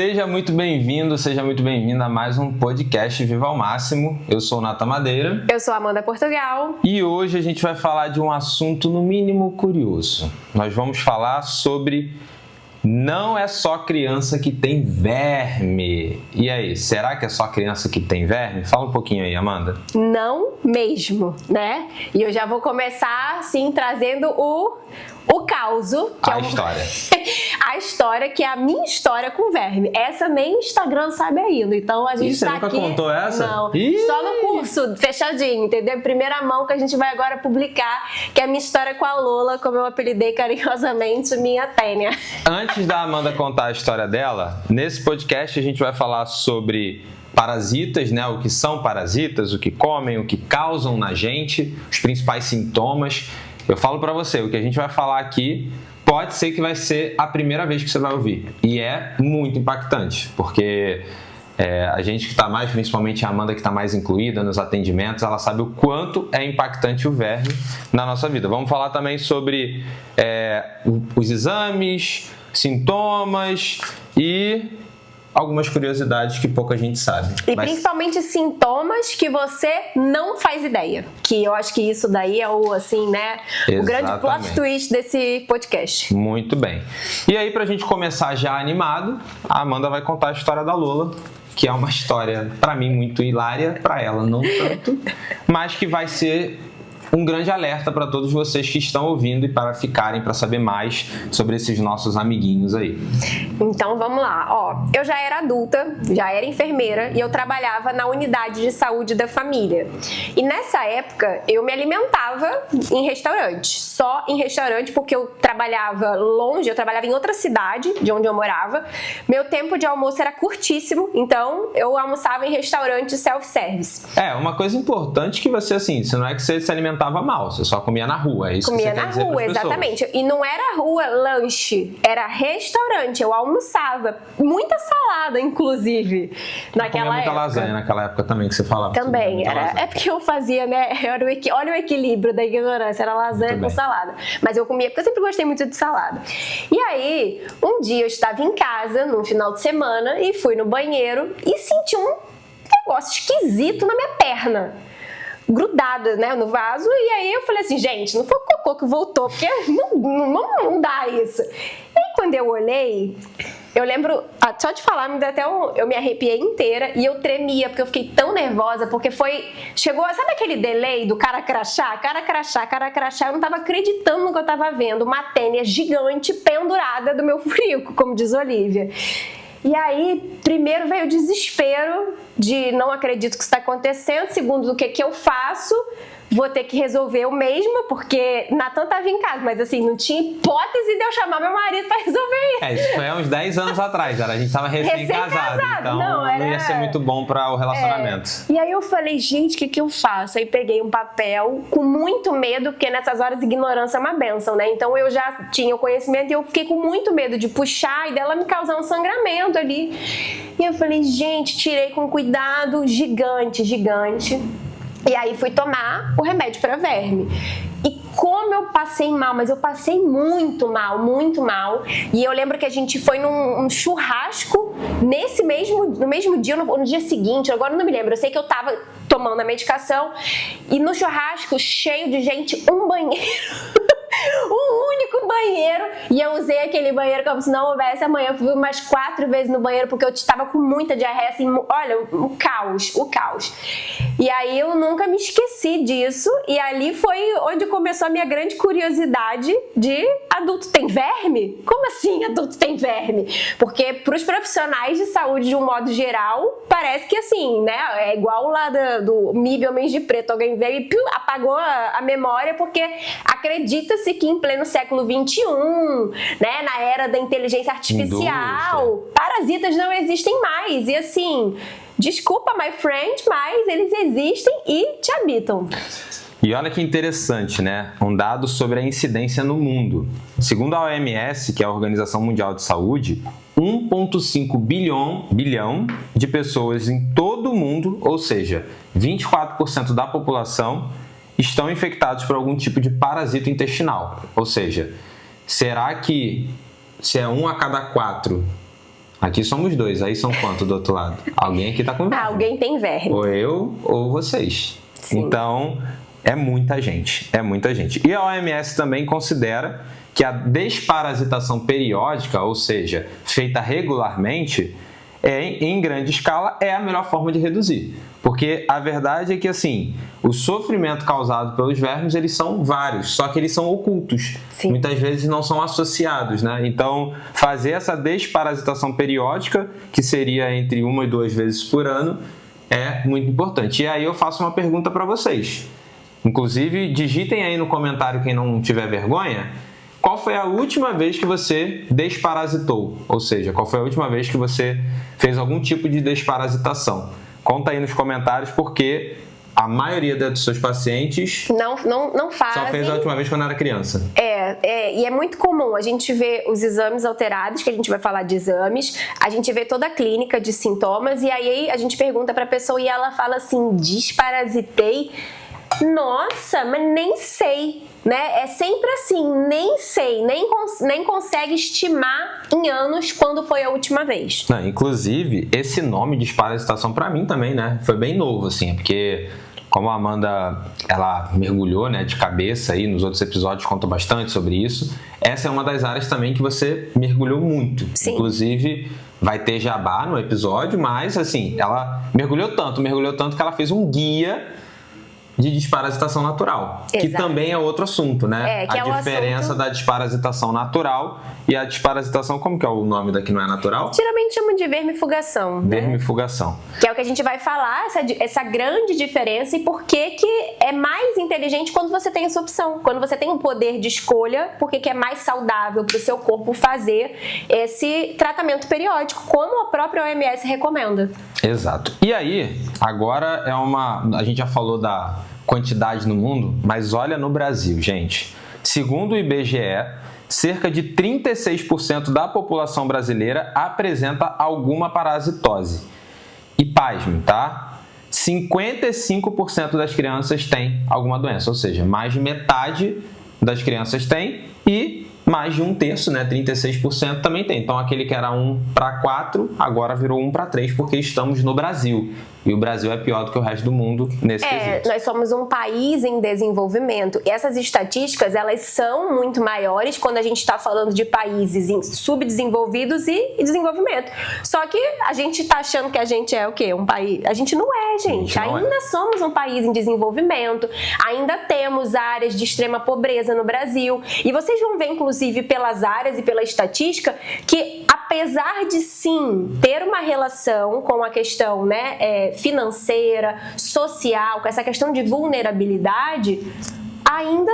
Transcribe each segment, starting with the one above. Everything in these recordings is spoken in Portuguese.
Seja muito bem-vindo, seja muito bem-vinda a mais um podcast Viva ao Máximo. Eu sou o Nata Madeira. Eu sou a Amanda Portugal. E hoje a gente vai falar de um assunto no mínimo curioso. Nós vamos falar sobre não é só criança que tem verme. E aí, será que é só criança que tem verme? Fala um pouquinho aí, Amanda. Não mesmo, né? E eu já vou começar, assim, trazendo o causo. Que História. A história, que é a minha história com verme. Essa nem o Instagram sabe ainda. Então a gente tá aqui... Você nunca contou essa? Não, só no curso, fechadinho, entendeu? Em primeira mão que a gente vai agora publicar, que é a minha história com a Lola, como eu apelidei carinhosamente, minha Tênia. Antes da Amanda contar a história dela, nesse podcast a gente vai falar sobre parasitas, né? O que são parasitas, o que comem, o que causam na gente, os principais sintomas. Eu falo pra você, o que a gente vai falar aqui pode ser que vai ser a primeira vez que você vai ouvir. E é muito impactante, porque a gente que está mais, principalmente a Amanda que está mais incluída nos atendimentos, ela sabe o quanto é impactante o verme na nossa vida. Vamos falar também sobre os exames, sintomas e algumas curiosidades que pouca gente sabe. Principalmente sintomas que você não faz ideia. Que eu acho que isso daí é o, assim, né? Exatamente. O grande plot twist desse podcast. Muito bem. E aí, pra gente começar já animado, a Amanda vai contar a história da Lola, que é uma história, pra mim, muito hilária, pra ela não tanto, mas que vai ser um grande alerta para todos vocês que estão ouvindo e para ficarem para saber mais sobre esses nossos amiguinhos aí. Então vamos lá, eu já era adulta, já era enfermeira e eu trabalhava na unidade de saúde da família. E nessa época eu me alimentava em restaurante, só em restaurante, porque eu trabalhava longe, eu trabalhava em outra cidade de onde eu morava. Meu tempo de almoço era curtíssimo, então eu almoçava em restaurante self-service. Uma coisa importante que você, assim, não é que você se alimentava mal, você só comia na rua, é isso comia que você quer dizer na rua, exatamente. E não era rua, lanche, era restaurante, eu almoçava. Muita salada, inclusive, naquela época. Muita lasanha naquela época também, que você falava. Também, é porque eu fazia, né, olha o equilíbrio da ignorância, era lasanha com salada. Mas eu comia, porque eu sempre gostei muito de salada. E aí, um dia eu estava em casa, num final de semana, e fui no banheiro e senti um negócio esquisito na minha perna, grudada, né, no vaso. E aí eu falei assim, gente, não foi o cocô que voltou, porque não dá isso. E aí quando eu olhei, eu lembro, só de falar, eu me arrepiei inteira e eu tremia, porque eu fiquei tão nervosa, porque chegou, sabe aquele delay do cara crachá, eu não tava acreditando no que eu tava vendo, uma tênia gigante pendurada do meu furico, como diz Olivia. E aí, primeiro veio o desespero de não acredito que isso está acontecendo, segundo, o que eu faço? Vou ter que resolver eu mesma, porque Natan estava em casa, mas assim, não tinha hipótese de eu chamar meu marido para resolver isso. Isso foi há uns 10 anos atrás, a gente estava recém-casado, então não ia ser muito bom para o relacionamento. E aí eu falei, gente, o que eu faço? Aí peguei um papel com muito medo, porque nessas horas ignorância é uma bênção, né? Então eu já tinha o conhecimento e eu fiquei com muito medo de puxar e dela me causar um sangramento ali. E eu falei, gente, tirei com cuidado, gigante. E aí fui tomar o remédio para verme. E como eu passei mal, mas eu passei muito mal. E eu lembro que a gente foi num churrasco no mesmo dia, no dia seguinte, agora eu não me lembro. Eu sei que eu tava tomando a medicação e no churrasco, cheio de gente, um banheiro. Um único banheiro, e eu usei aquele banheiro como se não houvesse amanhã. Eu fui umas 4 vezes no banheiro porque eu estava com muita diarreia, assim, olha, o caos. E aí eu nunca me esqueci disso, e ali foi onde começou a minha grande curiosidade de adulto tem verme? Como assim adulto tem verme? Porque para os profissionais de saúde de um modo geral, parece que assim, né, é igual lá do MIB Homens de Preto, alguém veio e apagou a memória, porque acredita-se que em pleno século XXI, né, na era da inteligência artificial, parasitas não existem mais. E assim, desculpa, my friend, mas eles existem e te habitam. E olha que interessante, né? Um dado sobre a incidência no mundo. Segundo a OMS, que é a Organização Mundial de Saúde, 1,5 bilhão de pessoas em todo o mundo, ou seja, 24% da população, estão infectados por algum tipo de parasita intestinal. Ou seja, será que se é 1 a cada 4 Aqui somos 2, aí são quantos do outro lado? Alguém aqui tá com verme. Alguém tem verme. Ou eu ou vocês. Sim. Então, é muita gente. E a OMS também considera que a desparasitação periódica, ou seja, feita regularmente, em grande escala, é a melhor forma de reduzir. Porque a verdade é que, assim, o sofrimento causado pelos vermes, eles são vários, só que eles são ocultos. Sim. Muitas vezes não são associados, né? Então, fazer essa desparasitação periódica, que seria entre 1 e 2 vezes por ano, é muito importante. E aí eu faço uma pergunta para vocês. Inclusive, digitem aí no comentário, quem não tiver vergonha, qual foi a última vez que você desparasitou? Ou seja, qual foi a última vez que você fez algum tipo de desparasitação? Conta aí nos comentários, porque a maioria dos seus pacientes não fazem. Só fez a última vez quando era criança. E é muito comum a gente ver os exames alterados, que a gente vai falar de exames, a gente vê toda a clínica de sintomas, e aí a gente pergunta pra pessoa e ela fala assim, desparasitei? Nossa, mas nem sei, né? É sempre assim, nem sei, nem consegue estimar em anos quando foi a última vez. Não, inclusive, esse nome de desparasitação pra mim também, né? Foi bem novo, assim, porque como a Amanda, ela mergulhou, né, de cabeça aí, nos outros episódios conta bastante sobre isso, essa é uma das áreas também que você mergulhou muito. Sim. Inclusive, vai ter jabá no episódio, mas, assim, ela mergulhou tanto que ela fez um guia de desparasitação natural, Exato. que também é outro assunto, né? Que a diferença da desparasitação natural e a desparasitação, como que é o nome da que não é natural? Geralmente chamam de vermifugação. Vermifugação. Né? Que é o que a gente vai falar, essa grande diferença e por que é mais inteligente quando você tem essa opção. Quando você tem um poder de escolha, por que é mais saudável para o seu corpo fazer esse tratamento periódico, como a própria OMS recomenda. Exato. E aí, agora a gente já falou da quantidade no mundo, mas olha no Brasil, gente. Segundo o IBGE, cerca de 36% da população brasileira apresenta alguma parasitose. E pasme, tá? 55% das crianças têm alguma doença, ou seja, mais de metade das crianças tem e mais de 1/3, né? 36% também tem. Então, aquele que era 1/4, agora virou 1/3, porque estamos no Brasil. E o Brasil é pior do que o resto do mundo nesse quesito. Nós somos um país em desenvolvimento. E essas estatísticas, elas são muito maiores quando a gente está falando de países subdesenvolvidos e desenvolvimento. Só que a gente está achando que a gente é o quê? Um país... A gente não é, gente. Ainda somos um país em desenvolvimento. Ainda temos áreas de extrema pobreza no Brasil. E vocês vão ver, inclusive, pelas áreas e pela estatística, que apesar de sim ter uma relação com a questão, né, financeira, social, com essa questão de vulnerabilidade, ainda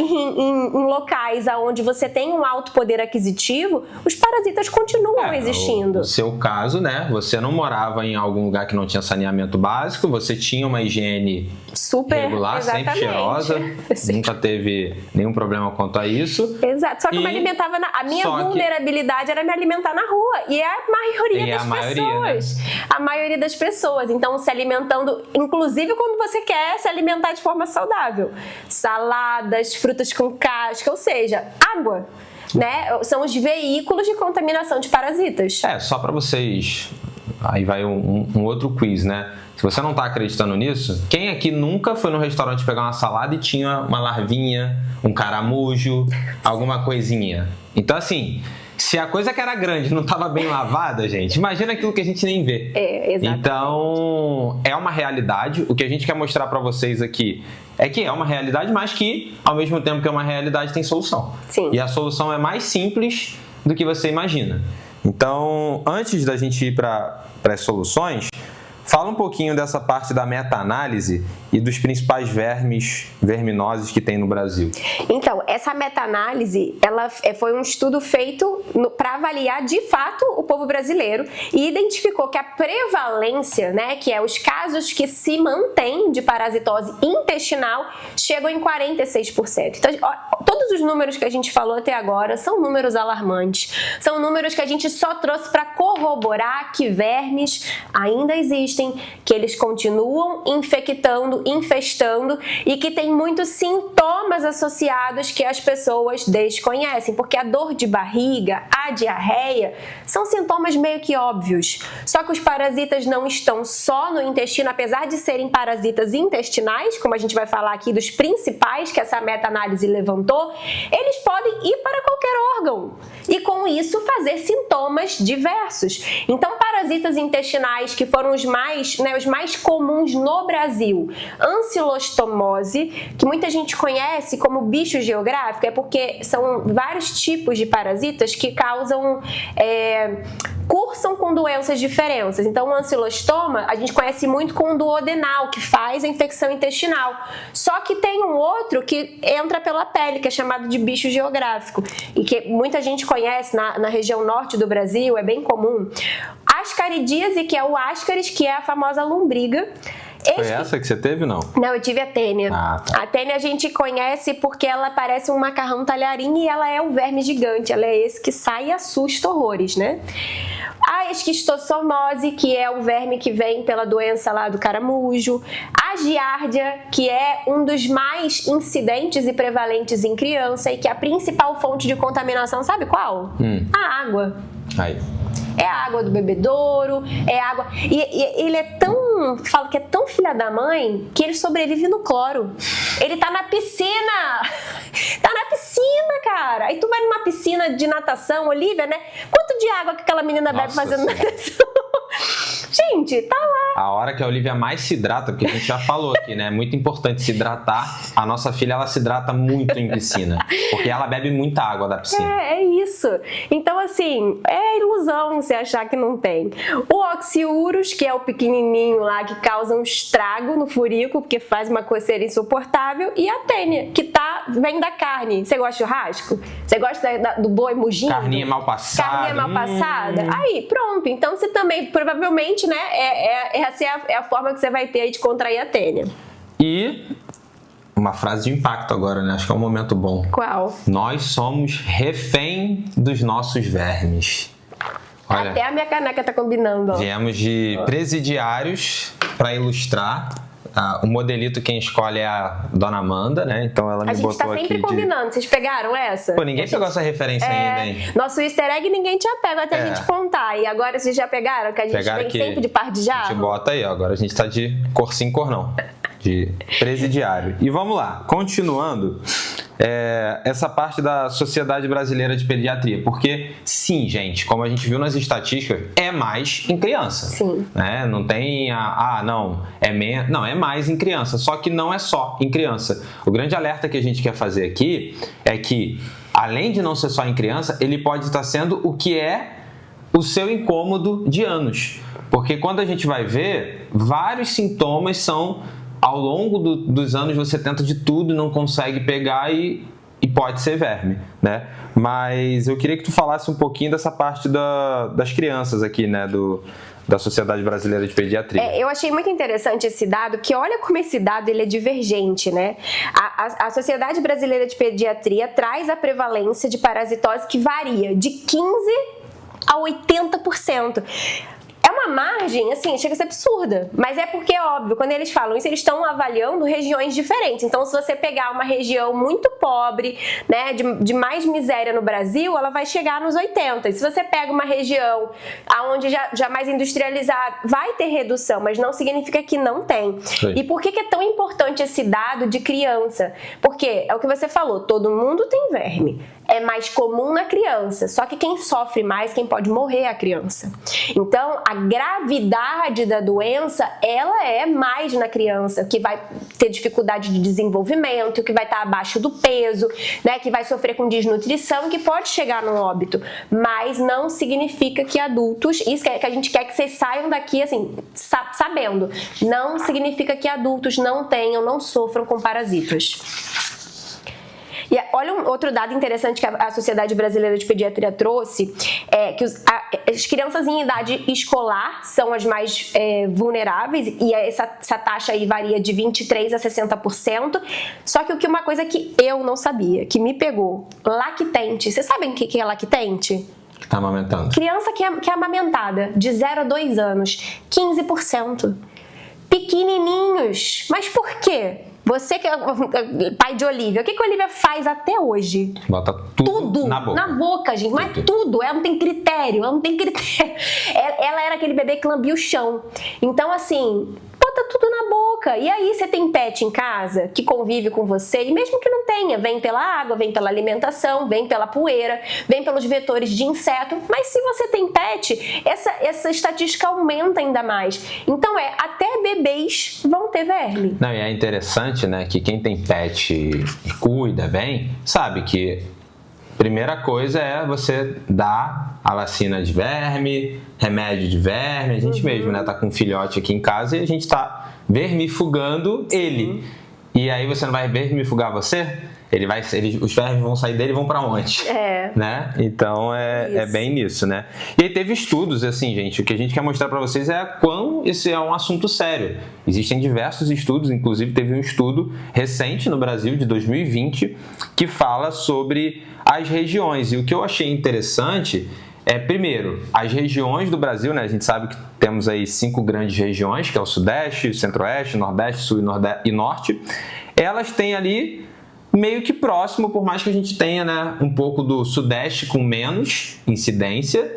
em locais onde você tem um alto poder aquisitivo, os parasitas continuam existindo. No seu caso, né? Você não morava em algum lugar que não tinha saneamento básico, você tinha uma higiene super regular, exatamente. sempre cheirosa, nunca teve nenhum problema quanto a isso. Exato, só que eu me alimentava a minha vulnerabilidade era me alimentar na rua, e é a maioria das pessoas. Né? A maioria das pessoas, então se alimentando, inclusive quando você quer se alimentar de forma saudável. Saladas, frutas com casca, ou seja, água, né? São os veículos de contaminação de parasitas. Só para vocês, aí vai um outro quiz, né? Se você não tá acreditando nisso, quem aqui nunca foi no restaurante pegar uma salada e tinha uma larvinha, um caramujo, alguma coisinha? Então, assim, se a coisa que era grande não estava bem lavada, gente, imagina aquilo que a gente nem vê. Exatamente. Então, é uma realidade. O que a gente quer mostrar para vocês aqui é que é uma realidade, mas que, ao mesmo tempo que é uma realidade, tem solução. Sim. E a solução é mais simples do que você imagina. Então, antes da gente ir para as soluções, fala um pouquinho dessa parte da meta-análise e dos principais verminoses que tem no Brasil. Então, essa meta-análise, ela foi um estudo feito para avaliar de fato o povo brasileiro e identificou que a prevalência, né, que é os casos que se mantêm de parasitose intestinal, chegam em 46%. Então, todos os números que a gente falou até agora são números alarmantes, são números que a gente só trouxe para corroborar que vermes ainda existem existem, que eles continuam infectando, infestando e que tem muitos sintomas associados que as pessoas desconhecem, porque a dor de barriga, a diarreia, são sintomas meio que óbvios. Só que os parasitas não estão só no intestino, apesar de serem parasitas intestinais, como a gente vai falar aqui dos principais que essa meta-análise levantou, eles podem ir para qualquer órgão e com isso fazer sintomas diversos. Então, parasitas intestinais que foram os mais comuns no Brasil, ancilostomose, que muita gente conhece como bicho geográfico, é porque são vários tipos de parasitas que cursam com doenças diferentes. Então, o ancilostoma a gente conhece muito com o duodenal, que faz a infecção intestinal. Só que tem um outro que entra pela pele, que é chamado de bicho geográfico, e que muita gente conhece na região norte do Brasil, é bem comum. Ascaridíase, que é o ascaris, que é a famosa lombriga. Foi essa que você teve, não? Não, eu tive a tênia. Tá. A tênia a gente conhece porque ela parece um macarrão talharim e ela é um verme gigante. Ela é esse que sai e assusta horrores, né? A esquistossomose, que é o verme que vem pela doença lá do caramujo. A giardia, que é um dos mais incidentes e prevalentes em criança e que é a principal fonte de contaminação, sabe qual? A água. Aí. É a água do bebedouro, é água... E ele é tão... Falo que é tão filha da mãe que ele sobrevive no cloro. Ele tá na piscina! Tá na piscina, cara! Aí tu vai numa piscina de natação, Olivia, né? Quanto de água que aquela menina bebe fazendo natação? Gente, tá lá. A hora que a Olivia mais se hidrata, porque a gente já falou aqui, né? É muito importante se hidratar. A nossa filha, ela se hidrata muito em piscina, porque ela bebe muita água da piscina. É isso. Então, assim, é ilusão você achar que não tem. O oxiurus, que é o pequenininho lá que causa um estrago no furico, porque faz uma coceira insuportável, e a tênia, que vem da carne. Você gosta de churrasco? Você gosta do boi mugindo? Carninha mal passada. Carninha mal passada? Aí, pronto. Então, você também, provavelmente, né, essa é a forma que você vai ter aí de contrair a tênia. E uma frase de impacto agora, né? Acho que é um momento bom. Qual? Nós somos refém dos nossos vermes. Olha, até a minha caneca tá combinando. Ó. Viemos de presidiários para ilustrar. O modelito quem escolhe é a Dona Amanda, né? Então ela me botou aqui. A gente tá sempre combinando. Vocês pegaram essa? Pô, ninguém pegou essa referência ainda, hein? Nosso easter egg ninguém tinha pego até a gente contar. E agora vocês já pegaram? Que a gente vem sempre de par de jarro? A gente bota aí, ó. Agora a gente tá de cor sim, cor não. De presidiário. E vamos lá. Continuando. Essa parte da Sociedade Brasileira de Pediatria, porque sim, gente, como a gente viu nas estatísticas, é mais em criança. Sim. Né? Não tem não, é menos, não, é mais em criança, só que não é só em criança. O grande alerta que a gente quer fazer aqui é que, além de não ser só em criança, ele pode estar sendo o que é o seu incômodo de anos, porque quando a gente vai ver, vários sintomas são... Ao longo dos anos você tenta de tudo, não consegue pegar e pode ser verme, né? Mas eu queria que tu falasse um pouquinho dessa parte das crianças aqui, né? Da Sociedade Brasileira de Pediatria. Eu achei muito interessante esse dado, que olha como esse dado ele é divergente, né? A Sociedade Brasileira de Pediatria traz a prevalência de parasitose que varia de 15% a 80%. É uma margem, assim, chega a ser absurda, mas é porque, óbvio, quando eles falam isso, eles estão avaliando regiões diferentes. Então, se você pegar uma região muito pobre, né, de mais miséria no Brasil, ela vai chegar nos 80%. E se você pega uma região onde já mais industrializada, vai ter redução, mas não significa que não tem. Sim. E por que é tão importante esse dado de criança? Porque é o que você falou, todo mundo tem verme. É mais comum na criança, só que quem sofre mais, quem pode morrer é a criança. Então, a gravidade da doença, ela é mais na criança, que vai ter dificuldade de desenvolvimento, que vai estar abaixo do peso, né, que vai sofrer com desnutrição, que pode chegar no óbito. Mas não significa que adultos, isso que a gente quer que vocês saiam daqui, assim, sabendo, não significa que adultos não sofram com parasitas. E olha outro dado interessante que a Sociedade Brasileira de Pediatria trouxe, é que as crianças em idade escolar são as mais vulneráveis, e essa taxa aí varia de 23% a 60%, só que uma coisa que eu não sabia, que me pegou, lactente. Vocês sabem o que é lactente? Tá amamentando. Criança que é amamentada de 0 a 2 anos, 15%. Pequenininhos. Mas por quê? Você que é pai de Olivia, o que a Olivia faz até hoje? Bota tudo na boca. Na boca, gente. Mas tudo. Ela não tem critério. Ela era aquele bebê que lambia o chão. Então, assim, bota tudo na boca. E aí, você tem pet em casa que convive com você, e mesmo que não tenha, vem pela água, vem pela alimentação, vem pela poeira, vem pelos vetores de inseto. Mas se você tem pet, essa estatística aumenta ainda mais. Então, até bebês vão ter verme. Não, e é interessante, né, que quem tem pet e cuida bem, sabe que primeira coisa é você dar a vacina de verme, remédio de verme. A gente mesmo, né, tá com um filhote aqui em casa e a gente tá vermifugando ele. E aí você não vai vermifugar você? Os vermes vão sair dele e vão pra onde? Né? Então é bem nisso, né? E aí teve estudos, assim, gente, o que a gente quer mostrar pra vocês é quão esse é um assunto sério. Existem diversos estudos, inclusive teve um estudo recente no Brasil, de 2020, que fala sobre as regiões. E o que eu achei interessante primeiro, as regiões do Brasil, né? A gente sabe que temos aí 5 grandes regiões, que é o Sudeste, Centro-Oeste, Nordeste, Sul e Norte. Elas têm ali meio que próximo, por mais que a gente tenha, né, um pouco do Sudeste com menos incidência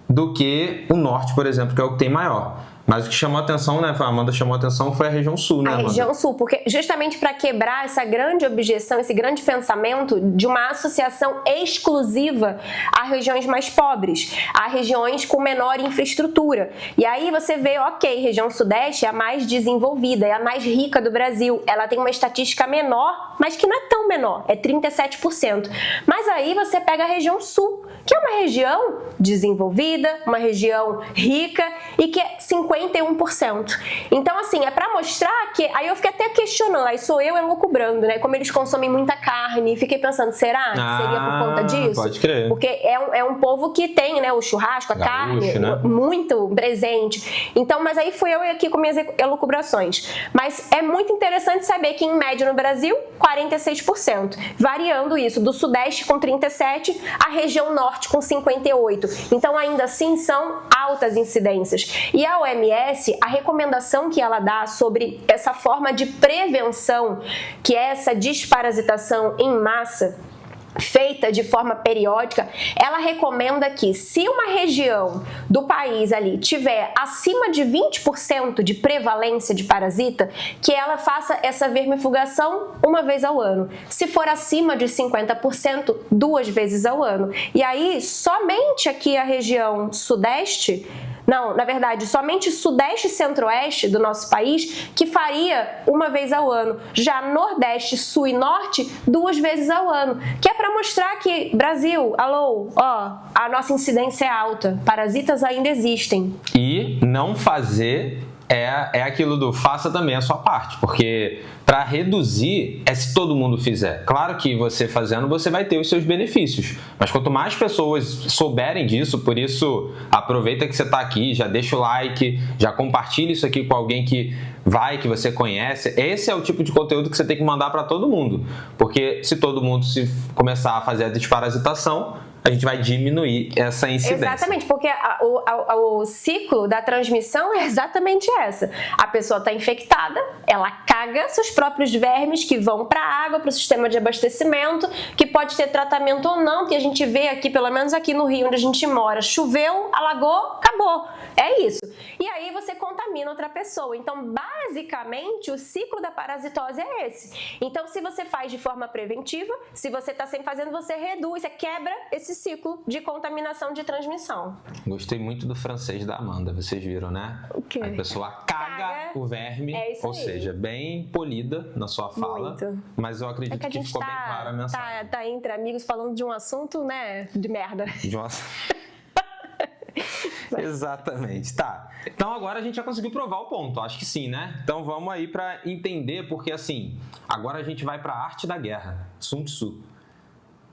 do que o Norte, por exemplo, que é o que tem maior. Mas o que chamou a atenção, né, a Amanda chamou a atenção, foi a região Sul, né, Amanda? A região Sul, porque justamente para quebrar essa grande objeção, esse grande pensamento de uma associação exclusiva a regiões mais pobres, a regiões com menor infraestrutura. E aí você vê, ok, região Sudeste é a mais desenvolvida, é a mais rica do Brasil, ela tem uma estatística menor, mas que não é tão menor, é 37%. Mas aí você pega a região Sul, que é uma região desenvolvida, uma região rica e que é 51%. Então, assim, é pra mostrar que... Aí eu fiquei até questionando, aí sou eu elucubrando, né? Como eles consomem muita carne, fiquei pensando, será que seria por conta disso? Pode crer. Porque é um povo que tem, né, o churrasco, a carne, né? Muito presente. Então, mas aí fui eu aqui com minhas elucubrações. Mas é muito interessante saber que, em média, no Brasil, 46%. Variando isso, do Sudeste com 37%, a região Norte com 58%. Então, ainda assim, são altas incidências. E a OMS, a recomendação que ela dá sobre essa forma de prevenção, que é essa desparasitação em massa, feita de forma periódica, ela recomenda que se uma região do país ali tiver acima de 20% de prevalência de parasita, que ela faça essa vermifugação uma vez ao ano. Se for acima de 50%, 2 vezes ao ano. E aí, somente aqui a região Sudeste... Não, na verdade, somente Sudeste e Centro-Oeste do nosso país que faria uma vez ao ano. Já Nordeste, Sul e Norte, 2 vezes ao ano. Que é para mostrar que, Brasil, alô, ó, a nossa incidência é alta. Parasitas ainda existem. E não fazer é aquilo do faça também a sua parte, porque para reduzir se todo mundo fizer. Claro que você fazendo, você vai ter os seus benefícios, mas quanto mais pessoas souberem disso, por isso aproveita que você está aqui, já deixa o like, já compartilha isso aqui com alguém que você conhece. Esse é o tipo de conteúdo que você tem que mandar para todo mundo, porque se todo mundo começar a fazer a desparasitação, a gente vai diminuir essa incidência. Exatamente, porque o ciclo da transmissão é exatamente essa. A pessoa está infectada, ela caga seus próprios vermes que vão para a água, para o sistema de abastecimento, que pode ter tratamento ou não, que a gente vê aqui, pelo menos aqui no Rio onde a gente mora, choveu, alagou, acabou. É isso. E aí você contamina outra pessoa. Então, basicamente, o ciclo da parasitose é esse. Então, se você faz de forma preventiva, se você está sempre fazendo, você reduz, você quebra esse ciclo de contaminação de transmissão. Gostei muito do francês da Amanda, vocês viram, né? O quê? A pessoa caga o verme, ou seja, bem polida na sua fala. Muito. Mas eu acredito que ficou bem clara a mensagem. Tá entre amigos falando de um assunto, né, de merda. Exatamente, tá. Então agora a gente já conseguiu provar o ponto, acho que sim, né? Então vamos aí para entender, porque assim, agora a gente vai para a arte da guerra, Sun Tzu.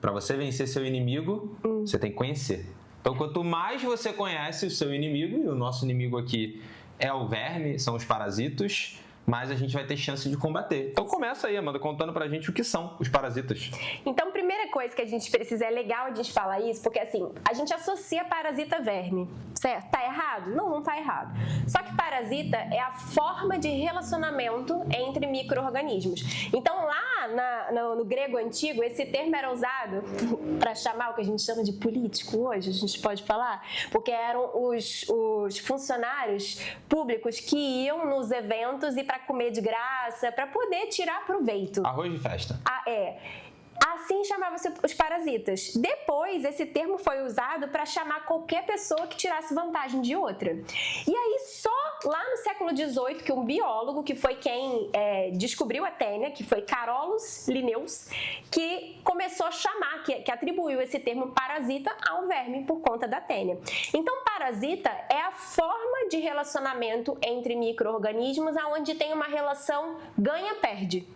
Para você vencer seu inimigo, você tem que conhecer. Então quanto mais você conhece o seu inimigo, e o nosso inimigo aqui é o verme, são os parasitos, mais a gente vai ter chance de combater. Então começa aí, Amanda, contando pra gente o que são os parasitas. Então, primeira coisa que a gente precisa, é legal a gente falar isso, porque assim, a gente associa parasita a verme, certo? Tá errado? Não, não tá errado. Só que parasita é a forma de relacionamento entre micro-organismos. Então, lá no grego antigo, esse termo era usado para chamar o que a gente chama de político hoje, a gente pode falar, porque eram os funcionários públicos que iam nos eventos e para comer de graça, para poder tirar proveito. Arroz de festa. Assim chamavam-se os parasitas. Depois, esse termo foi usado para chamar qualquer pessoa que tirasse vantagem de outra. E aí, só lá no século XVIII, que um biólogo, que foi quem descobriu a tênia, que foi Carolus Linnaeus, que começou a chamar, que atribuiu esse termo parasita ao verme por conta da tênia. Então, parasita é a forma de relacionamento entre micro-organismos onde tem uma relação ganha-perde.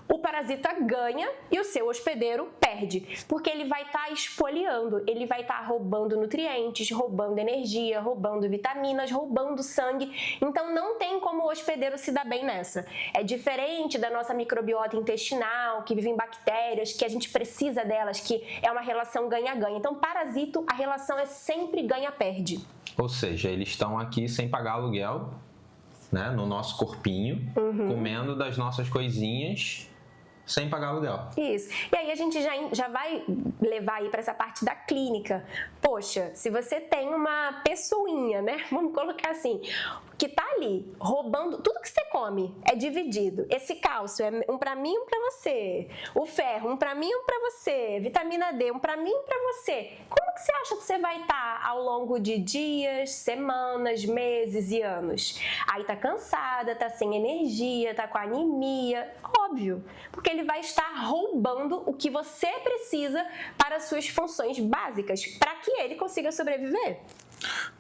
O parasita ganha e o seu hospedeiro perde, porque ele vai estar espoliando, ele vai estar roubando nutrientes, roubando energia, roubando vitaminas, roubando sangue. Então não tem como o hospedeiro se dar bem nessa. É diferente da nossa microbiota intestinal, que vive em bactérias, que a gente precisa delas, que é uma relação ganha-ganha. Então, parasito, a relação é sempre ganha-perde. Ou seja, eles estão aqui sem pagar aluguel, né, no nosso corpinho, comendo das nossas coisinhas, sem pagar aluguel. Isso. E aí a gente já vai levar aí para essa parte da clínica. Poxa, se você tem uma pessoinha, né? Vamos colocar assim, que tá ali roubando tudo que você come, é dividido. Esse cálcio é um para mim, um para você. O ferro, um para mim, um para você. Vitamina D, um para mim, um para você. Como que você acha que você vai estar ao longo de dias, semanas, meses e anos? Aí tá cansada, tá sem energia, tá com anemia. Óbvio, porque ele vai estar roubando o que você precisa para as suas funções básicas, para que ele consiga sobreviver.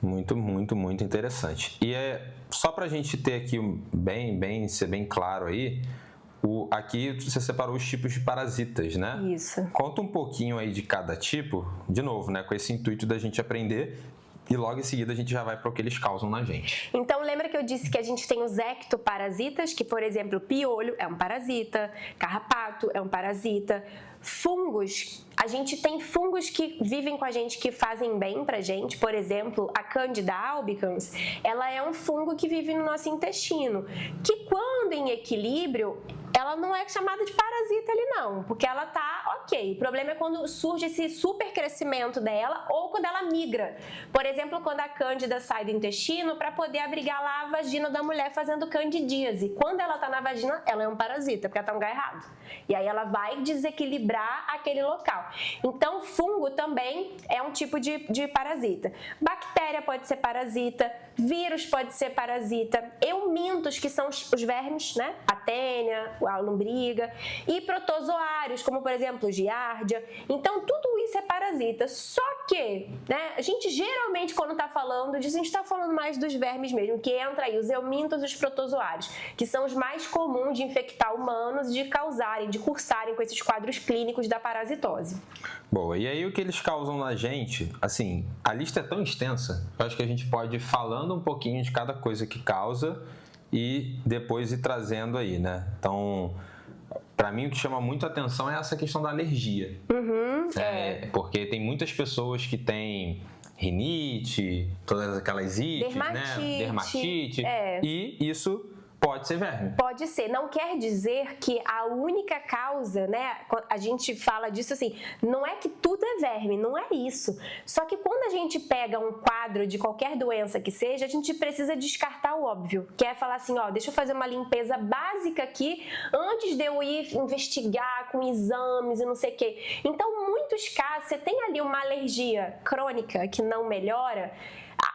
Muito, muito, muito interessante. E só para a gente ter aqui ser bem claro aí, aqui você separou os tipos de parasitas, né? Isso. Conta um pouquinho aí de cada tipo, de novo, né? Com esse intuito da gente aprender. E logo em seguida a gente já vai para o que eles causam na gente. Então, lembra que eu disse que a gente tem os ectoparasitas, que, por exemplo, piolho é um parasita, carrapato é um parasita, fungos. A gente tem fungos que vivem com a gente, que fazem bem pra gente. Por exemplo, a Candida albicans, ela é um fungo que vive no nosso intestino, que quando em equilíbrio, ela não é chamada de parasita ali não, porque ela tá ok. O problema é quando surge esse super crescimento dela ou quando ela migra. Por exemplo, quando a cândida sai do intestino para poder abrigar lá a vagina da mulher fazendo candidíase. Quando ela tá na vagina, ela é um parasita, porque ela tá no lugar errado. E aí ela vai desequilibrar aquele local. Então, fungo também é um tipo de parasita. Bactéria pode ser parasita, vírus pode ser parasita, eumintos, que são os vermes, né? A tênia, a lombriga, e protozoários, como por exemplo giardia. Então tudo isso é parasita. Só que, né, a gente geralmente quando está falando disso, a gente está falando mais dos vermes mesmo, que entra aí os eumintos e os protozoários, que são os mais comuns de infectar humanos e de cursarem com esses quadros clínicos da parasitose. Boa, e aí o que eles causam na gente, assim, a lista é tão extensa, eu acho que a gente pode ir falando um pouquinho de cada coisa que causa e depois ir trazendo aí, né? Então, para mim o que chama muito a atenção é essa questão da alergia. Porque tem muitas pessoas que têm rinite, todas aquelas ites, né? Dermatite. E isso pode ser verme. Pode ser. Não quer dizer que a única causa, né? A gente fala disso assim, não é que tudo é verme, não é isso. Só que quando a gente pega um quadro de qualquer doença que seja, a gente precisa descartar o óbvio. Que é falar assim, ó, deixa eu fazer uma limpeza básica aqui antes de eu ir investigar com exames e não sei o quê. Então, muitos casos, você tem ali uma alergia crônica que não melhora.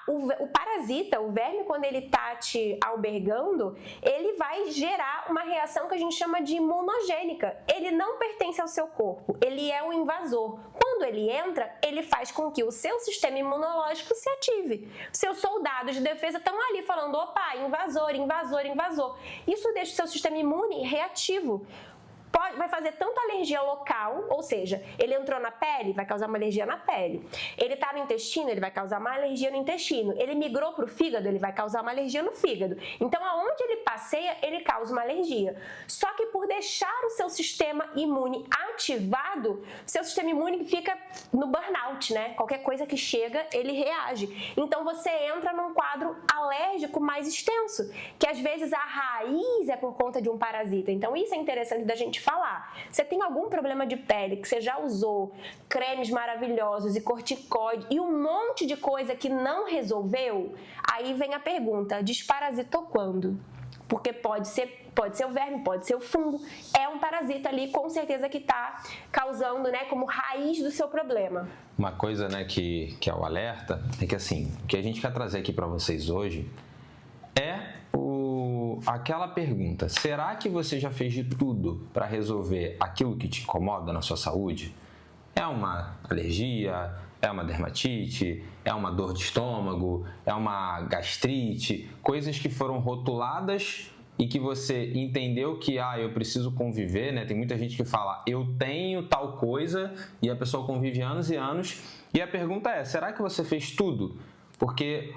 O parasita, o verme, quando ele está te albergando, ele vai gerar uma reação que a gente chama de imunogênica. Ele não pertence ao seu corpo, ele é um invasor. Quando ele entra, ele faz com que o seu sistema imunológico se ative. Seus soldados de defesa estão ali falando, opa, invasor, invasor, invasor. Isso deixa o seu sistema imune reativo. Vai fazer tanta alergia local, ou seja, ele entrou na pele, vai causar uma alergia na pele. Ele está no intestino, ele vai causar uma alergia no intestino. Ele migrou para o fígado, ele vai causar uma alergia no fígado. Então, aonde ele passeia, ele causa uma alergia. Só que por deixar o seu sistema imune ativado, seu sistema imune fica no burnout, né? Qualquer coisa que chega, ele reage. Então, você entra num quadro alérgico mais extenso, que às vezes a raiz é por conta de um parasita. Então, isso é interessante da gente falar. Você tem algum problema de pele que você já usou cremes maravilhosos e corticoide e um monte de coisa que não resolveu? Aí vem a pergunta, desparasitou quando? Porque pode ser o verme, pode ser o fungo. É um parasita ali, com certeza, que está causando, né, como raiz do seu problema. Uma coisa, né, que é o alerta é que, assim, o que a gente quer trazer aqui para vocês hoje é aquela pergunta: será que você já fez de tudo para resolver aquilo que te incomoda na sua saúde? É uma alergia? É uma dermatite? É uma dor de estômago? É uma gastrite? Coisas que foram rotuladas e que você entendeu que eu preciso conviver, né? Tem muita gente que fala, eu tenho tal coisa, e a pessoa convive anos e anos. E a pergunta é, será que você fez tudo? Porque,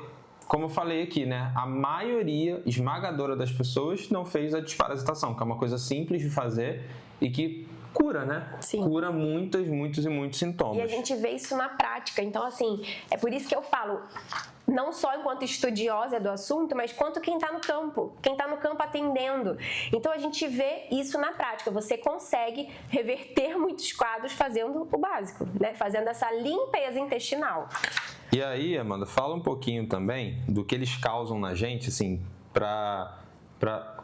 como eu falei aqui, né, a maioria esmagadora das pessoas não fez a desparasitação, que é uma coisa simples de fazer e que cura, né? Sim. Cura muitos e muitos sintomas. E a gente vê isso na prática. Então, assim, é por isso que eu falo, não só enquanto estudiosa do assunto, mas quanto quem está no campo. Quem está no campo atendendo. Então, a gente vê isso na prática. Você consegue reverter muitos quadros fazendo o básico, né? Fazendo essa limpeza intestinal. E aí, Amanda, fala um pouquinho também do que eles causam na gente, assim, para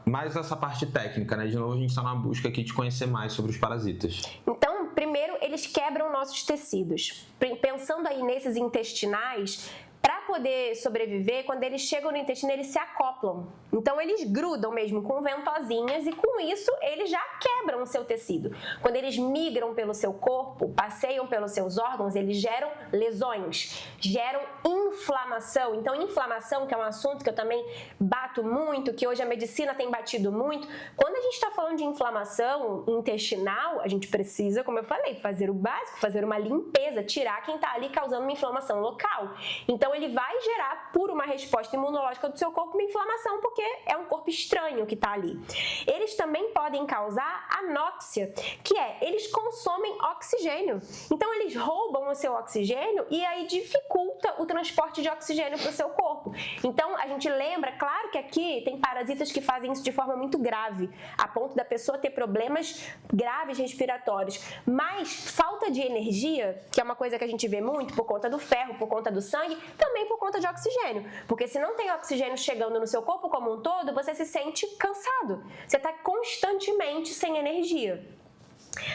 mais essa parte técnica, né? De novo, a gente está na busca aqui de conhecer mais sobre os parasitas. Então, primeiro, eles quebram nossos tecidos. Pensando aí nesses intestinais, para poder sobreviver, quando eles chegam no intestino, eles se acoplam. Então, eles grudam mesmo com ventosinhas e, com isso, eles já quebram o seu tecido. Quando eles migram pelo seu corpo, passeiam pelos seus órgãos, eles geram lesões, geram inflamação. Então, inflamação, que é um assunto que eu também bato muito, que hoje a medicina tem batido muito. Quando a gente está falando de inflamação intestinal, a gente precisa, como eu falei, fazer o básico, fazer uma limpeza, tirar quem está ali causando uma inflamação local. Então, ele vai gerar, por uma resposta imunológica do seu corpo, uma inflamação, porque é um corpo estranho que está ali. Eles também podem causar anóxia, que é, eles consomem oxigênio. Então, eles roubam o seu oxigênio e aí dificulta o transporte de oxigênio para o seu corpo. Então, a gente lembra, claro que aqui tem parasitas que fazem isso de forma muito grave, a ponto da pessoa ter problemas graves respiratórios. Mas falta de energia, que é uma coisa que a gente vê muito por conta do ferro, por conta do sangue, também por conta de oxigênio. Porque se não tem oxigênio chegando no seu corpo como um todo, você se sente cansado. Você está constantemente sem energia.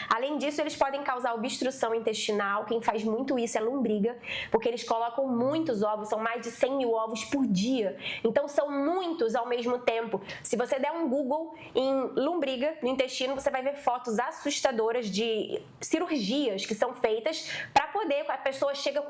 Além disso, eles podem causar obstrução intestinal. Quem faz muito isso é lombriga, porque eles colocam muitos ovos, são mais de 100 mil ovos por dia. Então, são muitos ao mesmo tempo. Se você der um Google em lombriga no intestino, você vai ver fotos assustadoras de cirurgias que são feitas para poder, a pessoa chega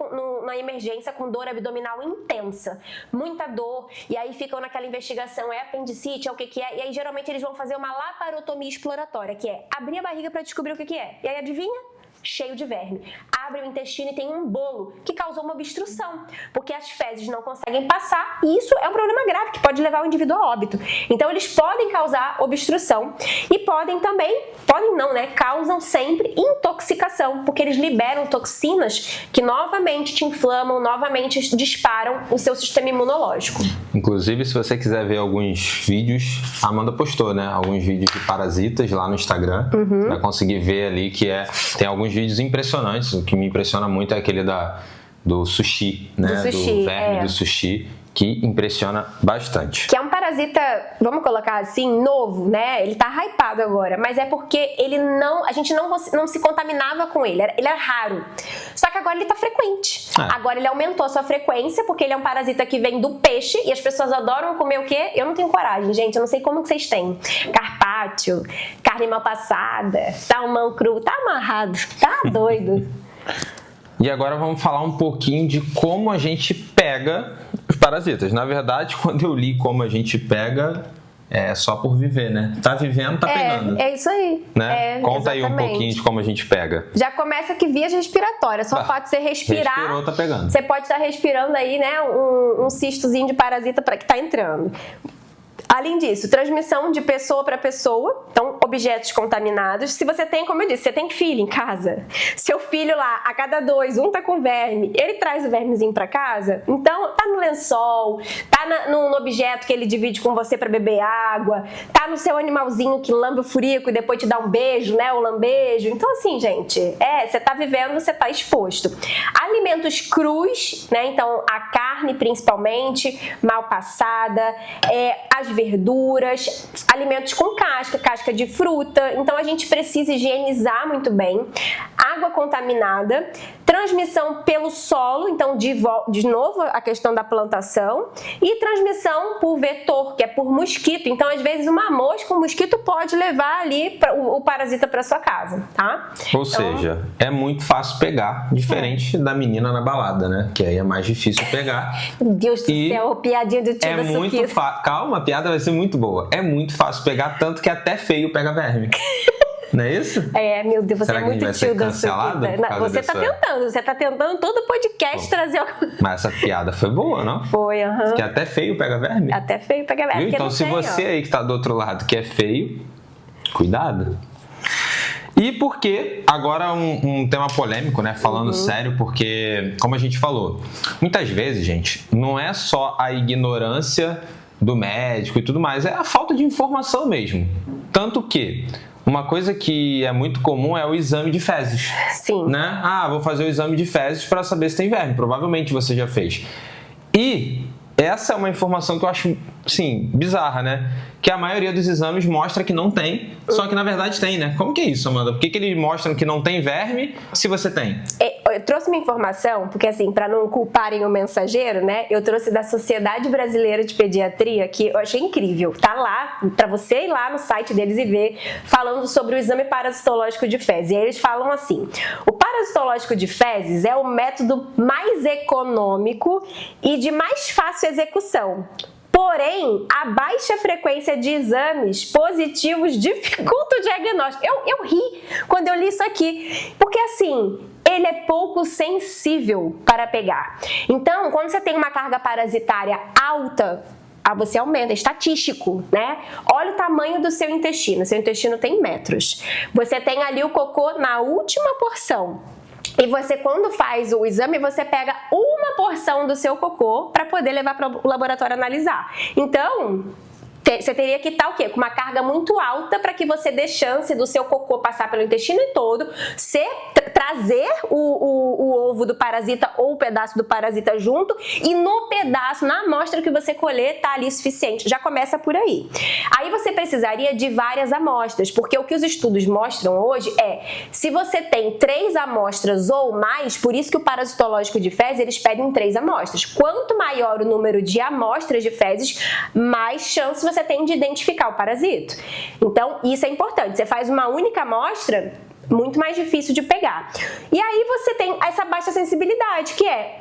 na emergência com dor abdominal intensa, muita dor, e aí ficam naquela investigação, é apendicite, é o que é, e aí geralmente eles vão fazer uma laparotomia exploratória, que é abrir a barriga para descobrir o que é. E aí, adivinha? Cheio de verme. Abre o intestino e tem um bolo que causou uma obstrução, porque as fezes não conseguem passar, e isso é um problema grave que pode levar o indivíduo a óbito. Então, eles podem causar obstrução e podem não, né? Causam sempre intoxicação, porque eles liberam toxinas que novamente te inflamam, novamente disparam o seu sistema imunológico. Inclusive, se você quiser ver alguns vídeos, a Amanda postou, né? Alguns vídeos de parasitas lá no Instagram. Vai conseguir ver ali que tem alguns vídeos impressionantes. O que me impressiona muito é aquele do sushi, né? Do verme do sushi, que impressiona bastante. Que é um parasita, vamos colocar assim, novo, né? Ele tá hypado agora, mas é porque a gente não se contaminava com ele. Ele é raro. Só que agora ele tá frequente. Agora ele aumentou a sua frequência, porque ele é um parasita que vem do peixe e as pessoas adoram comer o quê? Eu não tenho coragem, gente. Eu não sei como que vocês têm. Carpaccio, carne mal passada, salmão cru. Tá amarrado. Tá doido. E agora vamos falar um pouquinho de como a gente pega os parasitas. Na verdade, quando eu li como a gente pega, só por viver, né? Tá vivendo, tá pegando. É isso aí. Né? Conta aí um pouquinho de como a gente pega. Já começa que vias respiratórias. Só o fato de você respirar. Respirou, tá pegando. Você pode estar respirando aí, né? Um cistozinho de parasita que tá entrando. Além disso, transmissão de pessoa para pessoa, então objetos contaminados. Se você tem, como eu disse, você tem filho em casa, seu filho lá, a cada 2, um tá com verme, ele traz o vermezinho para casa, então tá no lençol, tá no objeto que ele divide com você para beber água, tá no seu animalzinho que lambe o furico e depois te dá um beijo, né, o lambejo. Então assim, gente, você tá vivendo, você tá exposto. Alimentos crus, né, então a carne principalmente, mal passada, as verduras, alimentos com casca de fruta. Então a gente precisa higienizar muito bem. Água contaminada, transmissão pelo solo, então de novo a questão da plantação, e transmissão por vetor, que é por mosquito. Então às vezes uma mosca, um mosquito pode levar ali o parasita para sua casa, tá? Ou seja, é muito fácil pegar, diferente da menina na balada, né? Que aí é mais difícil pegar. Meu Deus do céu, piadinha do tio da muito Calma, a piada vai ser muito boa. É muito fácil pegar, tanto que até feio pega verme. Não é isso? Meu Deus, você Será é muito tio da Suquita. Você tá tentando todo podcast trazer... Mas essa piada foi boa, não? Foi, Que até feio pega verme. Até feio pega verme. Então se você aí que tá do outro lado que é feio, cuidado. E porque, agora um tema polêmico, né? Falando sério, porque, como a gente falou, muitas vezes, gente, não é só a ignorância do médico e tudo mais, é a falta de informação mesmo. Tanto que uma coisa que é muito comum é o exame de fezes. Sim. Né? Vou fazer o exame de fezes para saber se tem verme. Provavelmente você já fez. E essa é uma informação que eu acho, sim, bizarra, né? Que a maioria dos exames mostra que não tem, só que na verdade tem, né? Como que é isso, Amanda? Por que eles mostram que não tem verme se você tem? Eu trouxe uma informação, porque assim, para não culparem o mensageiro, né? Eu trouxe da Sociedade Brasileira de Pediatria, que eu achei incrível. Tá lá, para você ir lá no site deles e ver, falando sobre o exame parasitológico de fezes. E aí eles falam assim: o parasitológico de fezes é o método mais econômico e de mais fácil execução. Porém, a baixa frequência de exames positivos dificulta o diagnóstico. Eu ri quando eu li isso aqui, porque assim, ele é pouco sensível para pegar. Então, quando você tem uma carga parasitária alta, você aumenta, é estatístico, né? Olha o tamanho do seu intestino tem metros. Você tem ali o cocô na última porção. E você, quando faz o exame, você pega uma porção do seu cocô para poder levar para o laboratório analisar. Então, você teria que estar o quê? Com uma carga muito alta para que você dê chance do seu cocô passar pelo intestino todo, trazer o ovo do parasita ou o pedaço do parasita junto, e no pedaço, na amostra que você colher, tá ali suficiente. Já começa por aí. Aí você precisaria de várias amostras, porque o que os estudos mostram hoje se você tem 3 amostras ou mais, por isso que o parasitológico de fezes, eles pedem 3 amostras. Quanto maior o número de amostras de fezes, mais chance você tem de identificar o parasito. Então, isso é importante. Você faz uma única amostra, muito mais difícil de pegar. E aí você tem essa baixa sensibilidade, que é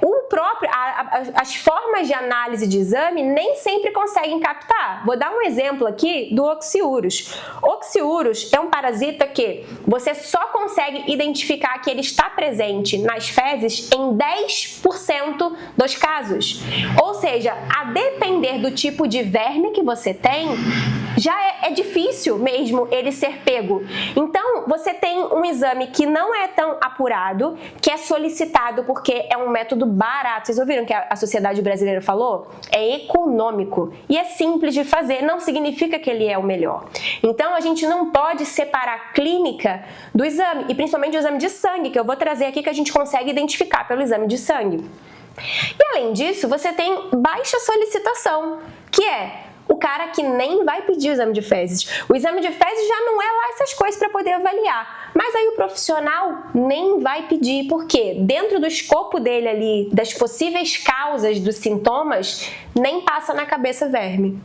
as formas de análise de exame nem sempre conseguem captar. Vou dar um exemplo aqui do Oxiurus. Oxiurus é um parasita que você só consegue identificar que ele está presente nas fezes em 10% dos casos. Ou seja, a depender do tipo de verme que você tem, já é difícil mesmo ele ser pego. Então, você tem um exame que não é tão apurado, que é solicitado porque é um método barato. Vocês ouviram que a Sociedade Brasileira falou? É econômico e é simples de fazer, não significa que ele é o melhor. Então, a gente não pode separar a clínica do exame, e principalmente o exame de sangue, que eu vou trazer aqui, que a gente consegue identificar pelo exame de sangue. E além disso, você tem baixa solicitação, que é o cara que nem vai pedir o exame de fezes. O exame de fezes já não é lá essas coisas para poder avaliar. Mas aí o profissional nem vai pedir, porque dentro do escopo dele ali, das possíveis causas dos sintomas, nem passa na cabeça verme.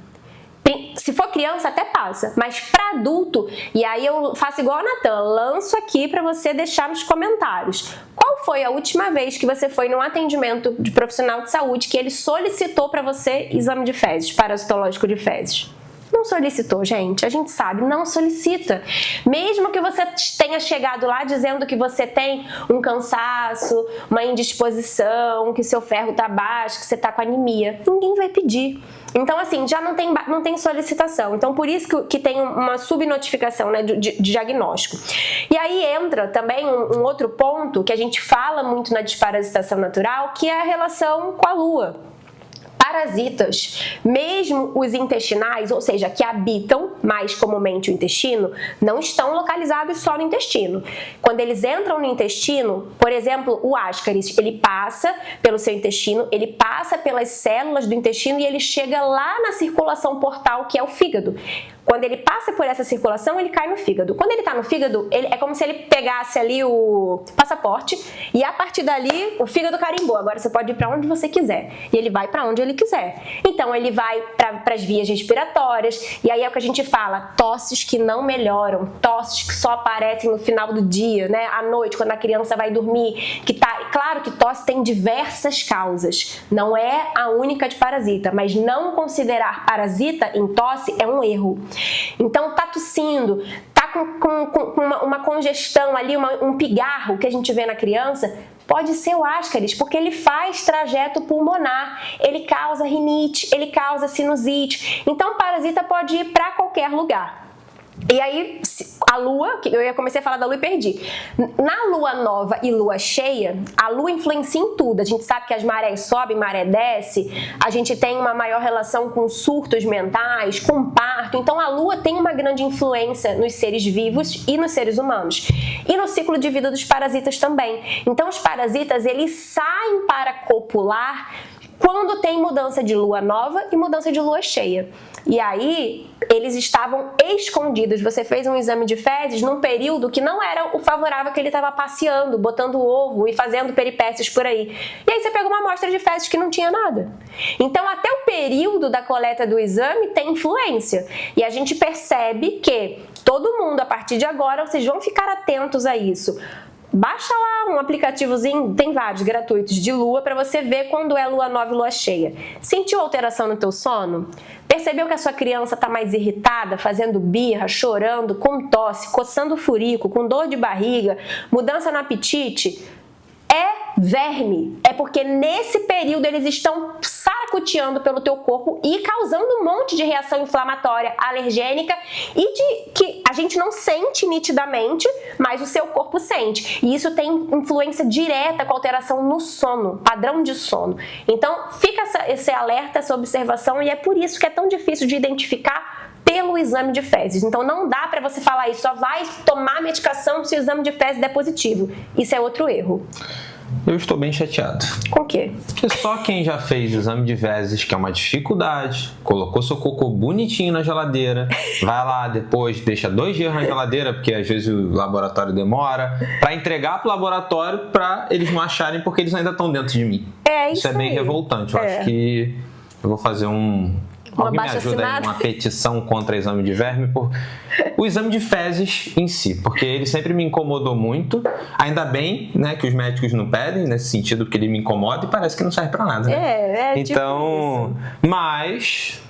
Se for criança até passa, mas para adulto, e aí eu faço igual a Natan, lanço aqui para você deixar nos comentários. Qual foi a última vez que você foi num atendimento de profissional de saúde que ele solicitou para você exame de fezes, parasitológico de fezes? Não solicitou, gente. A gente sabe, não solicita. Mesmo que você tenha chegado lá dizendo que você tem um cansaço, uma indisposição, que seu ferro tá baixo, que você tá com anemia, ninguém vai pedir. Então, assim, já não tem solicitação. Então, por isso que tem uma subnotificação, né, de diagnóstico. E aí entra também um outro ponto que a gente fala muito na desparasitação natural, que é a relação com a Lua. Parasitas, mesmo os intestinais, ou seja, que habitam mais comumente o intestino, não estão localizados só no intestino. Quando eles entram no intestino, por exemplo, o Ascaris, ele passa pelo seu intestino, ele passa pelas células do intestino e ele chega lá na circulação portal, que é o fígado. Quando ele passa por essa circulação, ele cai no fígado. Quando ele está no fígado, é como se ele pegasse ali o passaporte e a partir dali o fígado carimbou. Agora você pode ir para onde você quiser. E ele vai para onde ele quiser. Então ele vai para as vias respiratórias. E aí é o que a gente fala, tosses que não melhoram, tosses que só aparecem no final do dia, né? À noite, quando a criança vai dormir. Claro que tosse tem diversas causas. Não é a única de parasita, mas não considerar parasita em tosse é um erro. Então tá tossindo, tá com uma congestão ali, um pigarro que a gente vê na criança, pode ser o Ascaris, porque ele faz trajeto pulmonar, ele causa rinite, ele causa sinusite. Então o parasita pode ir para qualquer lugar. E aí, a lua, que eu comecei a falar da lua e perdi. Na lua nova e lua cheia, a lua influencia em tudo. A gente sabe que as marés sobem, maré desce, a gente tem uma maior relação com surtos mentais, com parto. Então, a lua tem uma grande influência nos seres vivos e nos seres humanos. E no ciclo de vida dos parasitas também. Então, os parasitas, eles saem para copular quando tem mudança de lua nova e mudança de lua cheia. E aí, eles estavam escondidos. Você fez um exame de fezes num período que não era o favorável, que ele estava passeando, botando ovo e fazendo peripécias por aí. E aí você pegou uma amostra de fezes que não tinha nada. Então, até o período da coleta do exame tem influência. E a gente percebe que todo mundo, a partir de agora, vocês vão ficar atentos a isso. Baixa lá um aplicativozinho, tem vários gratuitos de lua, para você ver quando é lua nova e lua cheia. Sentiu alteração no teu sono? Percebeu que a sua criança está mais irritada, fazendo birra, chorando, com tosse, coçando o furico, com dor de barriga, mudança no apetite? É verme. É porque nesse período eles estão saracoteando pelo teu corpo e causando um monte de reação inflamatória, alergênica e que a gente não sente nitidamente, mas o seu corpo sente. E isso tem influência direta com alteração no sono, padrão de sono. Então fica esse alerta, essa observação, e é por isso que é tão difícil de identificar pelo exame de fezes. Então não dá para você falar isso, só vai tomar medicação se o exame de fezes der positivo. Isso é outro erro. Eu estou bem chateado. Com o quê? Porque só quem já fez exame de fezes, que é uma dificuldade, colocou seu cocô bonitinho na geladeira, vai lá depois, deixa 2 dias na geladeira, porque às vezes o laboratório demora, para entregar pro laboratório para eles não acharem, porque eles ainda estão dentro de mim. Isso é bem revoltante. Eu acho que eu vou fazer alguém me ajuda aí, uma petição contra o exame de verme por o exame de fezes em si, porque ele sempre me incomodou muito. Ainda bem, né, que os médicos não pedem nesse sentido, porque ele me incomoda e parece que não serve pra nada, né? Então, tipo mas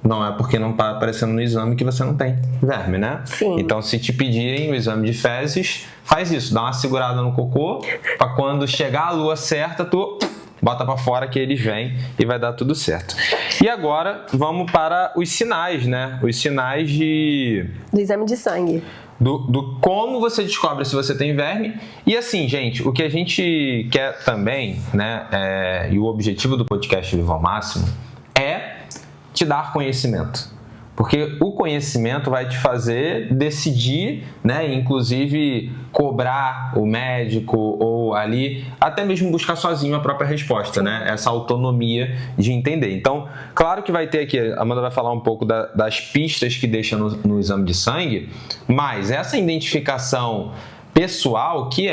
não é porque não tá aparecendo no exame que você não tem verme, né? Sim. Então, se te pedirem o exame de fezes, faz isso, dá uma segurada no cocô, pra quando chegar a lua certa, tu bota pra fora que eles vêm e vai dar tudo certo. E agora vamos para os sinais, né? Os sinais do exame de sangue. Do como você descobre se você tem verme. E assim, gente, o que a gente quer também, né? E o objetivo do podcast Viva ao Máximo é te dar conhecimento. Porque o conhecimento vai te fazer decidir, né? Inclusive cobrar o médico ou ali, até mesmo buscar sozinho a própria resposta, né? Essa autonomia de entender. Então, claro que vai ter aqui, a Amanda vai falar um pouco das pistas que deixa no exame de sangue, mas essa identificação pessoal que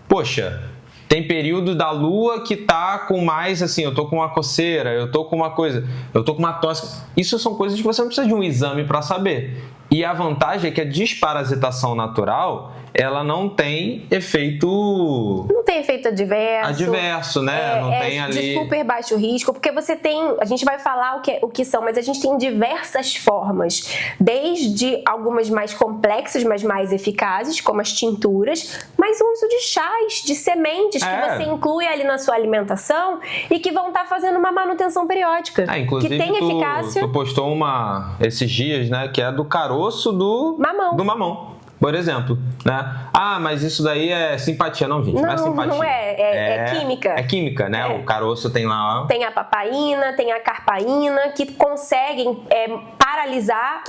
poxa, tem período da lua que tá com mais, assim, eu tô com uma coceira, eu tô com uma coisa, eu tô com uma tosse. Isso são coisas que você não precisa de um exame para saber. E a vantagem é que a desparasitação natural, ela não tem efeito... Não tem efeito adverso. Adverso, né? Não tem ali... de super baixo risco, porque você tem... A gente vai falar o que são, mas a gente tem diversas formas. Desde algumas mais complexas, mas mais eficazes, como as tinturas, mas o uso de chás, de sementes, que você inclui ali na sua alimentação e que vão estar fazendo uma manutenção periódica. Inclusive, que tem eficácia. Tu postou esses dias, né? Que é do caroço do mamão. Por exemplo, né? Mas isso daí é simpatia. Não, gente, não é simpatia. Não é química. É química, né? O caroço tem lá... Tem a papaína, tem a carpaína, que conseguem paralisar,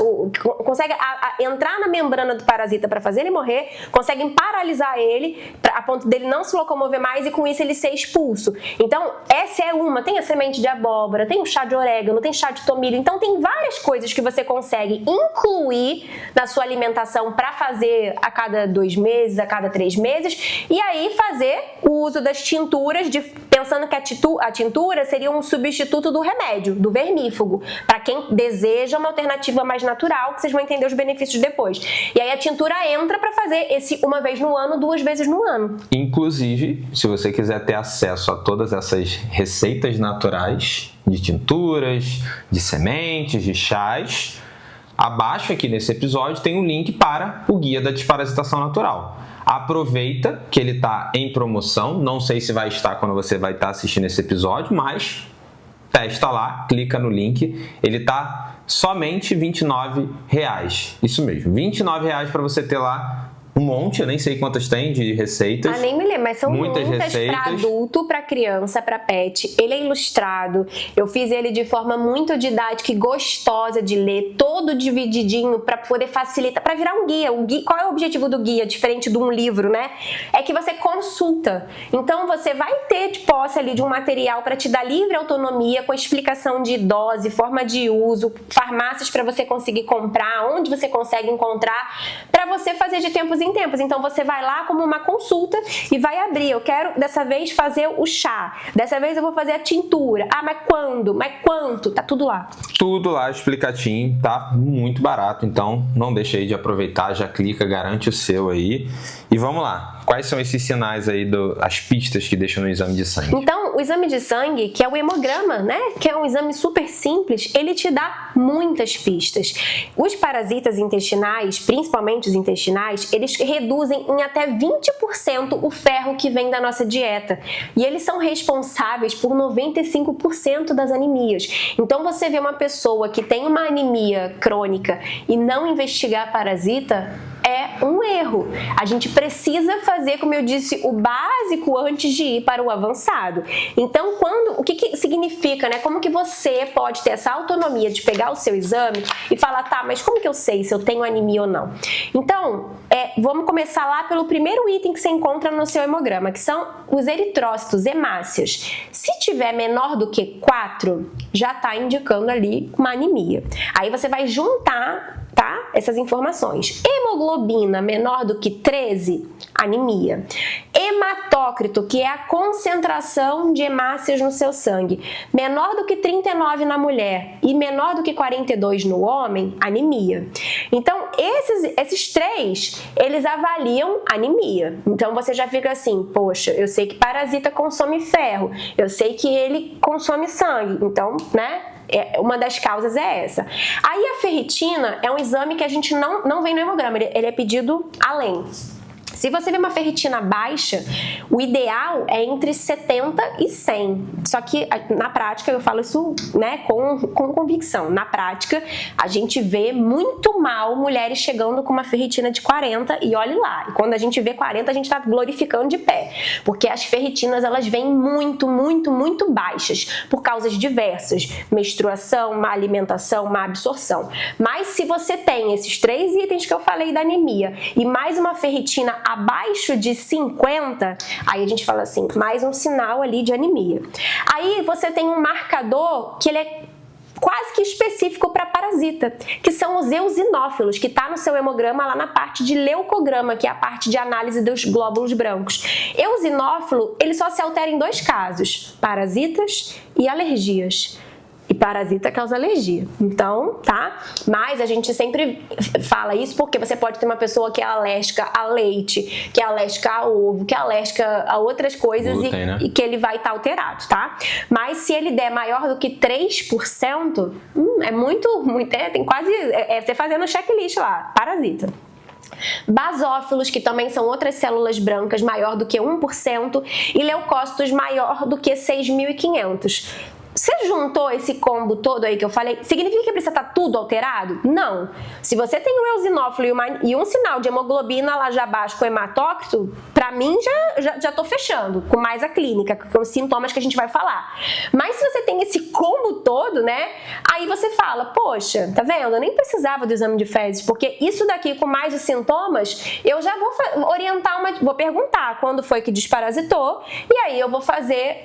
conseguem entrar na membrana do parasita para fazer ele morrer, conseguem paralisar ele a ponto dele não se locomover mais e com isso ele ser expulso. Então, essa é uma. Tem a semente de abóbora, tem o chá de orégano, tem chá de tomilho. Então, tem várias coisas que você consegue incluir na sua alimentação para fazer a cada 2 meses, a cada 3 meses, e aí fazer o uso das tinturas, pensando que a tintura seria um substituto do remédio, do vermífugo, para quem deseja uma alternativa mais natural, que vocês vão entender os benefícios depois. E aí a tintura entra para fazer esse 1 vez no ano, 2 vezes no ano. Inclusive, se você quiser ter acesso a todas essas receitas naturais de tinturas, de sementes, de chás, abaixo aqui nesse episódio tem um link para o Guia da Desparasitação Natural. Aproveita que ele está em promoção, não sei se vai estar quando você vai estar assistindo esse episódio, mas testa lá, clica no link, ele está somente R$29. Isso mesmo, R$29 para você ter lá um monte, eu nem sei quantas tem de receitas. Nem me lembro, mas são muitas receitas. Para adulto, para criança, para pet. Ele é ilustrado. Eu fiz ele de forma muito didática e gostosa de ler, todo divididinho para poder facilitar, para virar um guia. Qual é o objetivo do guia, diferente de um livro, né? É que você consulta. Então você vai ter de posse ali de um material para te dar livre autonomia, com explicação de dose, forma de uso, farmácias para você conseguir comprar, onde você consegue encontrar, para você fazer de tempos em tempos. Então você vai lá como uma consulta e vai abrir. Eu quero dessa vez fazer o chá. Dessa vez eu vou fazer a tintura. Mas quando? Mas quanto? Tá tudo lá. Tudo lá explicadinho, tá muito barato. Então não deixe aí de aproveitar, já clica, garante o seu aí. E vamos lá. Quais são esses sinais aí, as pistas que deixam no exame de sangue? Então, o exame de sangue, que é o hemograma, né? Que é um exame super simples, ele te dá muitas pistas. Os parasitas intestinais, principalmente os intestinais, eles reduzem em até 20% o ferro que vem da nossa dieta. E eles são responsáveis por 95% das anemias. Então, você vê uma pessoa que tem uma anemia crônica e não investigar parasita, é um erro. A gente precisa fazer, como eu disse, o básico antes de ir para o avançado. Então, o que significa, né? Como que você pode ter essa autonomia de pegar o seu exame e falar, tá, mas como que eu sei se eu tenho anemia ou não? Então, vamos começar lá pelo primeiro item que você encontra no seu hemograma, que são os eritrócitos, hemácias. Se tiver menor do que 4, já está indicando ali uma anemia. Aí você vai juntar, tá, essas informações. Hemoglobina menor do que 13, anemia. Hematócrito, que é a concentração de hemácias no seu sangue, menor do que 39 na mulher e menor do que 42 no homem, anemia. Então, esses 3, eles avaliam anemia. Então, você já fica assim, poxa, eu sei que parasita consome ferro, eu sei que ele consome sangue, então, né? Uma das causas é essa. Aí a ferritina é um exame que a gente não vem no hemograma, ele é pedido além. Se você vê uma ferritina baixa, o ideal é entre 70 e 100. Só que na prática, eu falo isso, né, com convicção. Na prática, a gente vê muito mal mulheres chegando com uma ferritina de 40 e olhe lá. E quando a gente vê 40, a gente está glorificando de pé. Porque as ferritinas, elas vêm muito, muito, muito baixas por causas diversas. Menstruação, má alimentação, má absorção. Mas se você tem esses 3 itens que eu falei da anemia e mais uma ferritina abaixo de 50, aí a gente fala assim, mais um sinal ali de anemia. Aí você tem um marcador que ele é quase que específico para parasita, que são os eosinófilos, que está no seu hemograma lá na parte de leucograma, que é a parte de análise dos glóbulos brancos. Eosinófilo, ele só se altera em 2 casos, parasitas e alergias. E parasita causa alergia. Então, tá? Mas a gente sempre fala isso porque você pode ter uma pessoa que é alérgica a leite, que é alérgica a ovo, que é alérgica a outras coisas glúten, né? E que ele vai estar alterado, tá? Mas se ele der maior do que 3%, é muito, tem quase, você fazendo checklist lá, parasita. Basófilos, que também são outras células brancas maior do que 1%, e leucócitos maior do que 6.500. Você juntou esse combo todo aí que eu falei, significa que precisa estar tudo alterado? Não. Se você tem um eosinófilo e um sinal de hemoglobina lá já baixo com hematócrito, pra mim já tô fechando, com mais a clínica, com os sintomas que a gente vai falar. Mas se você tem esse combo todo, né, aí você fala, poxa, tá vendo? Eu nem precisava do exame de fezes, porque isso daqui com mais os sintomas, eu já vou orientar, vou perguntar quando foi que desparasitou, e aí eu vou fazer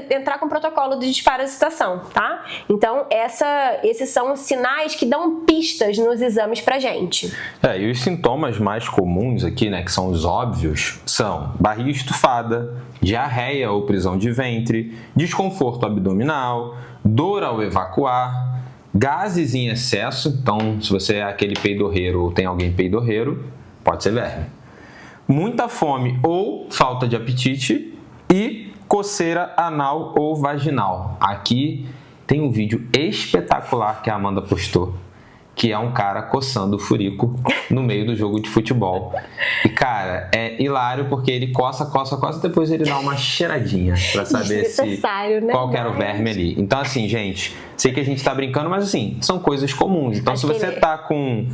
entrar com o protocolo de desparasitação, tá? Então, esses são os sinais que dão pistas nos exames pra gente. E os sintomas mais comuns aqui, né, que são os óbvios, são barriga estufada, diarreia ou prisão de ventre, desconforto abdominal, dor ao evacuar, gases em excesso, então se você é aquele peidorreiro ou tem alguém peidorreiro, pode ser verme. Muita fome ou falta de apetite e coceira anal ou vaginal. Aqui tem um vídeo espetacular que a Amanda postou, que é um cara coçando o furico no meio do jogo de futebol. E, cara, é hilário porque ele coça, depois ele dá uma cheiradinha pra saber qual que era o verme ali. Então, assim, gente, sei que a gente tá brincando, mas, assim, são coisas comuns. Então, se você tá com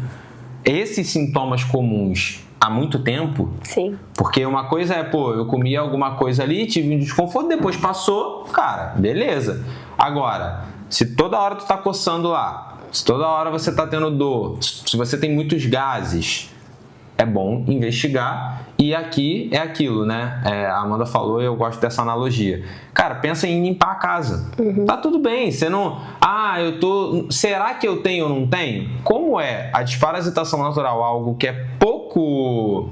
esses sintomas comuns há muito tempo, sim, porque uma coisa é, eu comi alguma coisa ali, tive um desconforto, depois passou, cara, beleza. Agora, se toda hora tu tá coçando lá, se toda hora você tá tendo dor, se você tem muitos gases, é bom investigar. E aqui é aquilo, né? A Amanda falou e eu gosto dessa analogia. Cara, pensa em limpar a casa. Tá tudo bem, você não... será que eu tenho ou não tenho? Como é a desparasitação natural algo que é pouco,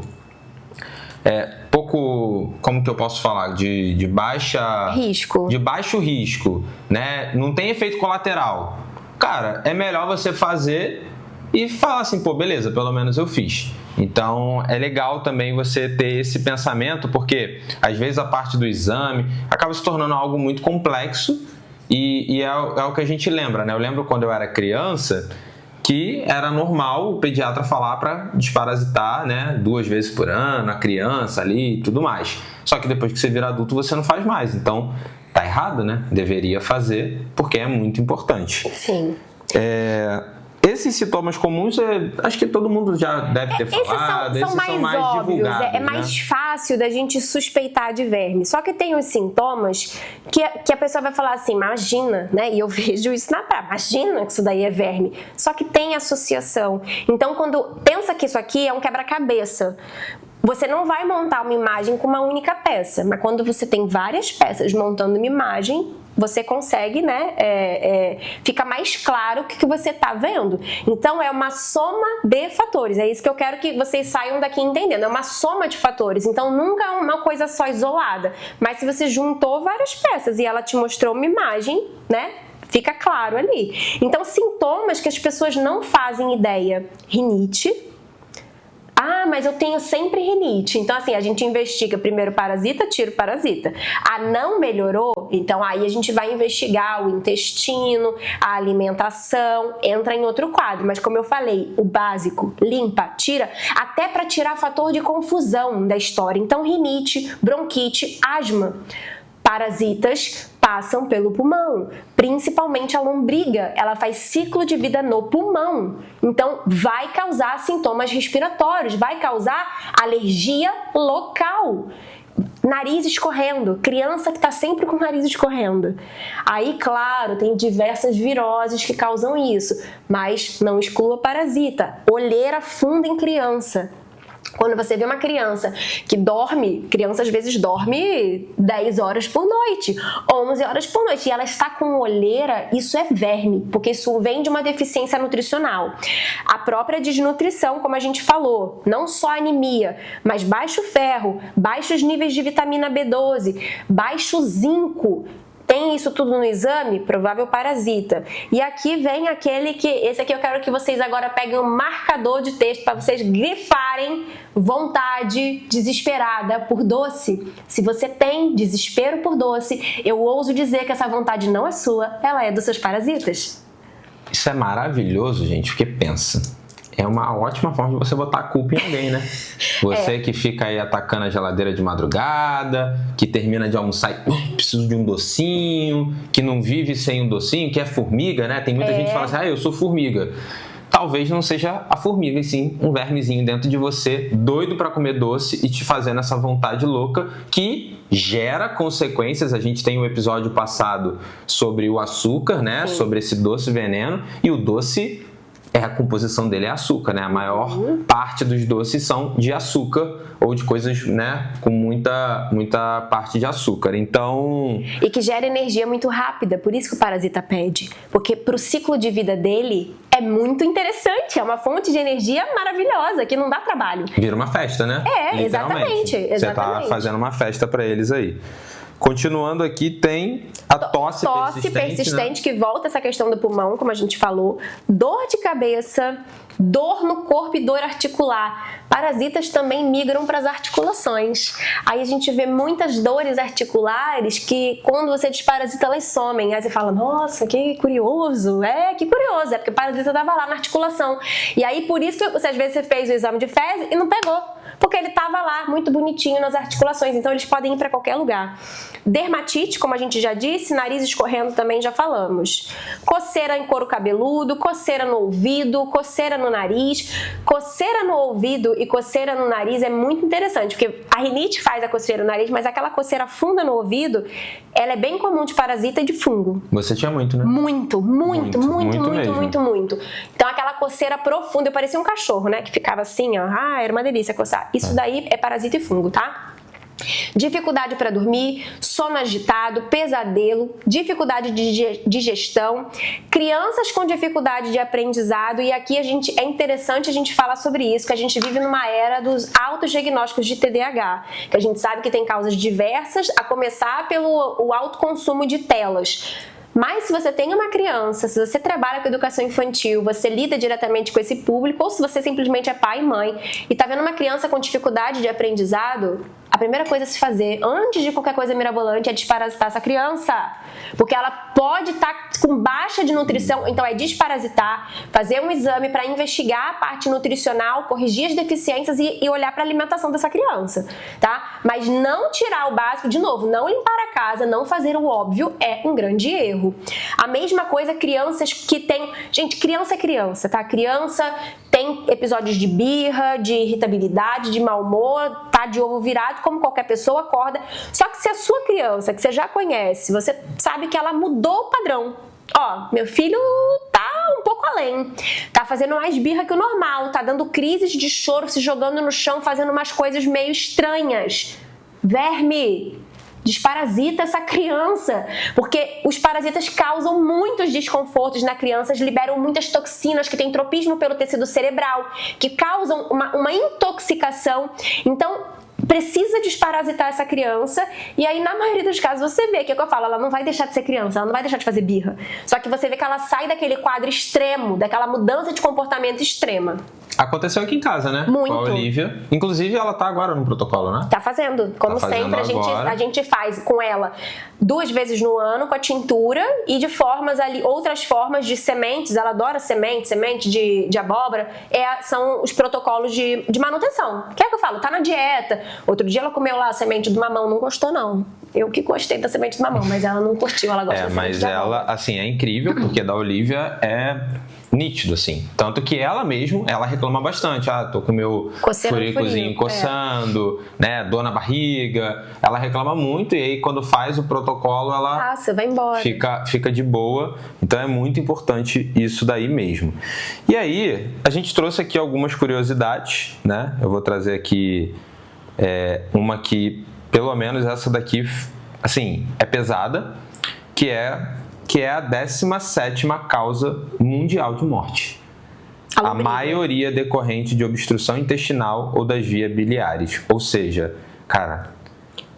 como que eu posso falar? De baixo risco, né? Não tem efeito colateral. Cara, é melhor você fazer e falar assim, beleza, pelo menos eu fiz. Então, é legal também você ter esse pensamento, porque às vezes a parte do exame acaba se tornando algo muito complexo e é o que a gente lembra, né? Eu lembro quando eu era criança que era normal o pediatra falar para desparasitar, né, 2 vezes por ano, a criança ali e tudo mais. Só que depois que você vira adulto, você não faz mais. Então, tá errado, né? Deveria fazer, porque é muito importante. Sim. Esses sintomas comuns, acho que todo mundo já deve ter falado. Esses são mais óbvios, é mais fácil da gente suspeitar de verme. Só que tem os sintomas que a pessoa vai falar assim, imagina, né? E eu vejo isso na praia, imagina que isso daí é verme. Só que tem associação. Então, quando pensa que isso aqui é um quebra-cabeça, você não vai montar uma imagem com uma única peça, mas quando você tem várias peças montando uma imagem, você consegue, né, fica mais claro o que você está vendo. Então, é uma soma de fatores. É isso que eu quero que vocês saiam daqui entendendo. É uma soma de fatores. Então, nunca é uma coisa só isolada. Mas se você juntou várias peças e ela te mostrou uma imagem, né, fica claro ali. Então, sintomas que as pessoas não fazem ideia. Rinite. Mas eu tenho sempre rinite. Então, assim, a gente investiga primeiro o parasita, tira o parasita. Não melhorou? Então, aí a gente vai investigar o intestino, a alimentação, entra em outro quadro. Mas, como eu falei, o básico, limpa, tira, até para tirar fator de confusão da história. Então, rinite, bronquite, asma. Parasitas passam pelo pulmão, principalmente a lombriga, ela faz ciclo de vida no pulmão, então vai causar sintomas respiratórios, vai causar alergia local. Nariz escorrendo, criança que está sempre com o nariz escorrendo. Aí, claro, tem diversas viroses que causam isso, mas não exclua parasita. Olheira funda em criança. Quando você vê uma criança que dorme, criança às vezes dorme 10 horas por noite, 11 horas por noite, e ela está com olheira, isso é verme, porque isso vem de uma deficiência nutricional. A própria desnutrição, como a gente falou, não só anemia, mas baixo ferro, baixos níveis de vitamina B12, baixo zinco, Tem isso tudo no exame? Provável parasita. E aqui vem esse aqui eu quero que vocês agora peguem um marcador de texto para vocês grifarem vontade desesperada por doce. Se você tem desespero por doce, eu ouso dizer que essa vontade não é sua, ela é dos seus parasitas. Isso é maravilhoso, gente, porque pensa. É uma ótima forma de você botar a culpa em alguém, né? Você que fica aí atacando a geladeira de madrugada, que termina de almoçar e preciso de um docinho, que não vive sem um docinho, que é formiga, né? Tem muita gente que fala assim, eu sou formiga. Talvez não seja a formiga, e sim um vermezinho dentro de você, doido para comer doce e te fazendo essa vontade louca que gera consequências. A gente tem um episódio passado sobre o açúcar, né? Sim. Sobre esse doce veneno, e o doce... a composição dele é açúcar, né? A maior parte dos doces são de açúcar ou de coisas, né, com muita parte de açúcar. Então... E que gera energia muito rápida, por isso que o parasita pede. Porque pro ciclo de vida dele é muito interessante, é uma fonte de energia maravilhosa, que não dá trabalho. Vira uma festa, né? Exatamente. Você tá fazendo uma festa para eles aí. Continuando aqui, tem a tosse persistente, né? Que volta essa questão do pulmão, como a gente falou. Dor de cabeça, dor no corpo e dor articular. Parasitas também migram para as articulações. Aí a gente vê muitas dores articulares que, quando você desparasita, elas somem. Aí você fala, nossa, que curioso. Que curioso, porque o parasita estava lá na articulação. E aí, por isso que às vezes você fez o exame de fezes e não pegou. Porque ele estava lá, muito bonitinho nas articulações. Então, eles podem ir para qualquer lugar. Dermatite, como a gente já disse, nariz escorrendo também já falamos. Coceira em couro cabeludo, coceira no ouvido, coceira no nariz. Coceira no ouvido e coceira no nariz é muito interessante, porque a rinite faz a coceira no nariz, mas aquela coceira funda no ouvido, ela é bem comum de parasita e de fungo. Você tinha muito, né? Muito. Então, aquela coceira profunda, eu parecia um cachorro, né? Que ficava assim, ó. Era uma delícia coçar. Isso daí é parasita e fungo, tá? Dificuldade para dormir, sono agitado, pesadelo, dificuldade de digestão, crianças com dificuldade de aprendizado, e aqui é interessante a gente falar sobre isso, que a gente vive numa era dos autodiagnósticos de TDAH, que a gente sabe que tem causas diversas, a começar pelo alto consumo de telas. Mas se você tem uma criança, se você trabalha com educação infantil, você lida diretamente com esse público, ou se você simplesmente é pai e mãe e tá vendo uma criança com dificuldade de aprendizado, a primeira coisa a se fazer, antes de qualquer coisa mirabolante, é desparasitar essa criança. Porque ela pode estar com baixa de nutrição, então é desparasitar, fazer um exame para investigar a parte nutricional, corrigir as deficiências e olhar para a alimentação dessa criança, tá? Mas não tirar o básico, de novo, não limpar a casa, não fazer o óbvio é um grande erro. A mesma coisa, crianças que têm... Gente, criança é criança, tá? Criança tem episódios de birra, de irritabilidade, de mau humor, tá de ovo virado, como qualquer pessoa acorda. Só que se a sua criança, que você já conhece, você sabe que ela mudou o padrão. Meu filho tá um pouco além, tá fazendo mais birra que o normal, tá dando crises de choro, se jogando no chão, fazendo umas coisas meio estranhas. Verme! Desparasita essa criança, porque os parasitas causam muitos desconfortos na criança, liberam muitas toxinas que têm tropismo pelo tecido cerebral, que causam uma intoxicação. Então, precisa desparasitar essa criança, e aí na maioria dos casos você vê, que é o que eu falo, ela não vai deixar de ser criança, ela não vai deixar de fazer birra, só que você vê que ela sai daquele quadro extremo, daquela mudança de comportamento extrema. Aconteceu aqui em casa, né? Muito. Com a Olivia. Inclusive, ela tá agora no protocolo, né? Tá fazendo. Como sempre, a gente faz com ela 2 vezes no ano com a tintura e de formas ali, outras formas de sementes. Ela adora semente de abóbora. São os protocolos de manutenção. Que é o que eu falo, tá na dieta. Outro dia ela comeu lá a semente do mamão, não gostou não. Eu que gostei da semente do mamão, mas ela não curtiu, ela gosta da semente mas ela, assim, é incrível, porque da Olivia é nítido, assim. Tanto que ela mesmo, ela reclama bastante. Tô com o meu furicozinho coçando, né? Dor na barriga. Ela reclama muito, e aí quando faz o protocolo, ela vai embora. Fica de boa. Então é muito importante isso daí mesmo. E aí, a gente trouxe aqui algumas curiosidades, né? Eu vou trazer aqui uma que, pelo menos essa daqui, assim, é pesada, que é a 17ª causa mundial de morte. A maioria decorrente de obstrução intestinal ou das vias biliares. Ou seja, cara,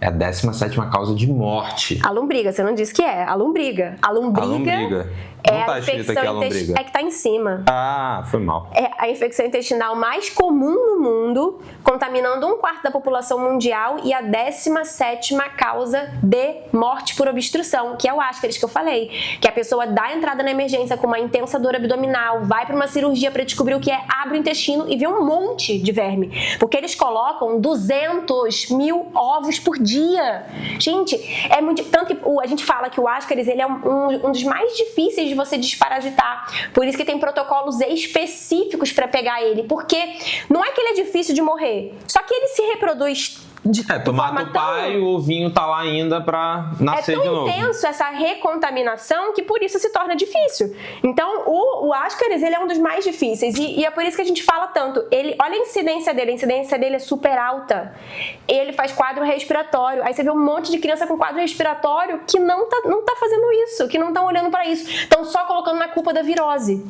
É a 17ª causa de morte. A lombriga, você não disse que é. A lombriga. A lombriga. Não É tá a escrito aqui a infecção lombriga. É que tá em cima. Ah, foi mal. É a infecção intestinal mais comum no mundo, contaminando 1/4 da população mundial e a 17ª causa de morte por obstrução, que é o Ascaris que eu falei. Que a pessoa dá entrada na emergência com uma intensa dor abdominal, vai para uma cirurgia para descobrir o que é, abre o intestino e vê um monte de verme. Porque eles colocam 200.000 ovos por dia. Gente, é muito... Tanto que a gente fala que o Ascaris, ele é um dos mais difíceis de você desparasitar. Por isso que tem protocolos específicos para pegar ele. Porque não é que ele é difícil de morrer, só que ele se reproduz tomar do pai, o ovinho tá lá ainda pra nascer de novo. É tão intenso essa recontaminação que por isso se torna difícil. Então, o Ascaris, ele é um dos mais difíceis e é por isso que a gente fala tanto. Olha a incidência dele é super alta. Ele faz quadro respiratório. Aí você vê um monte de criança com quadro respiratório que não tá fazendo isso, que não estão olhando pra isso. Estão só colocando na culpa da virose.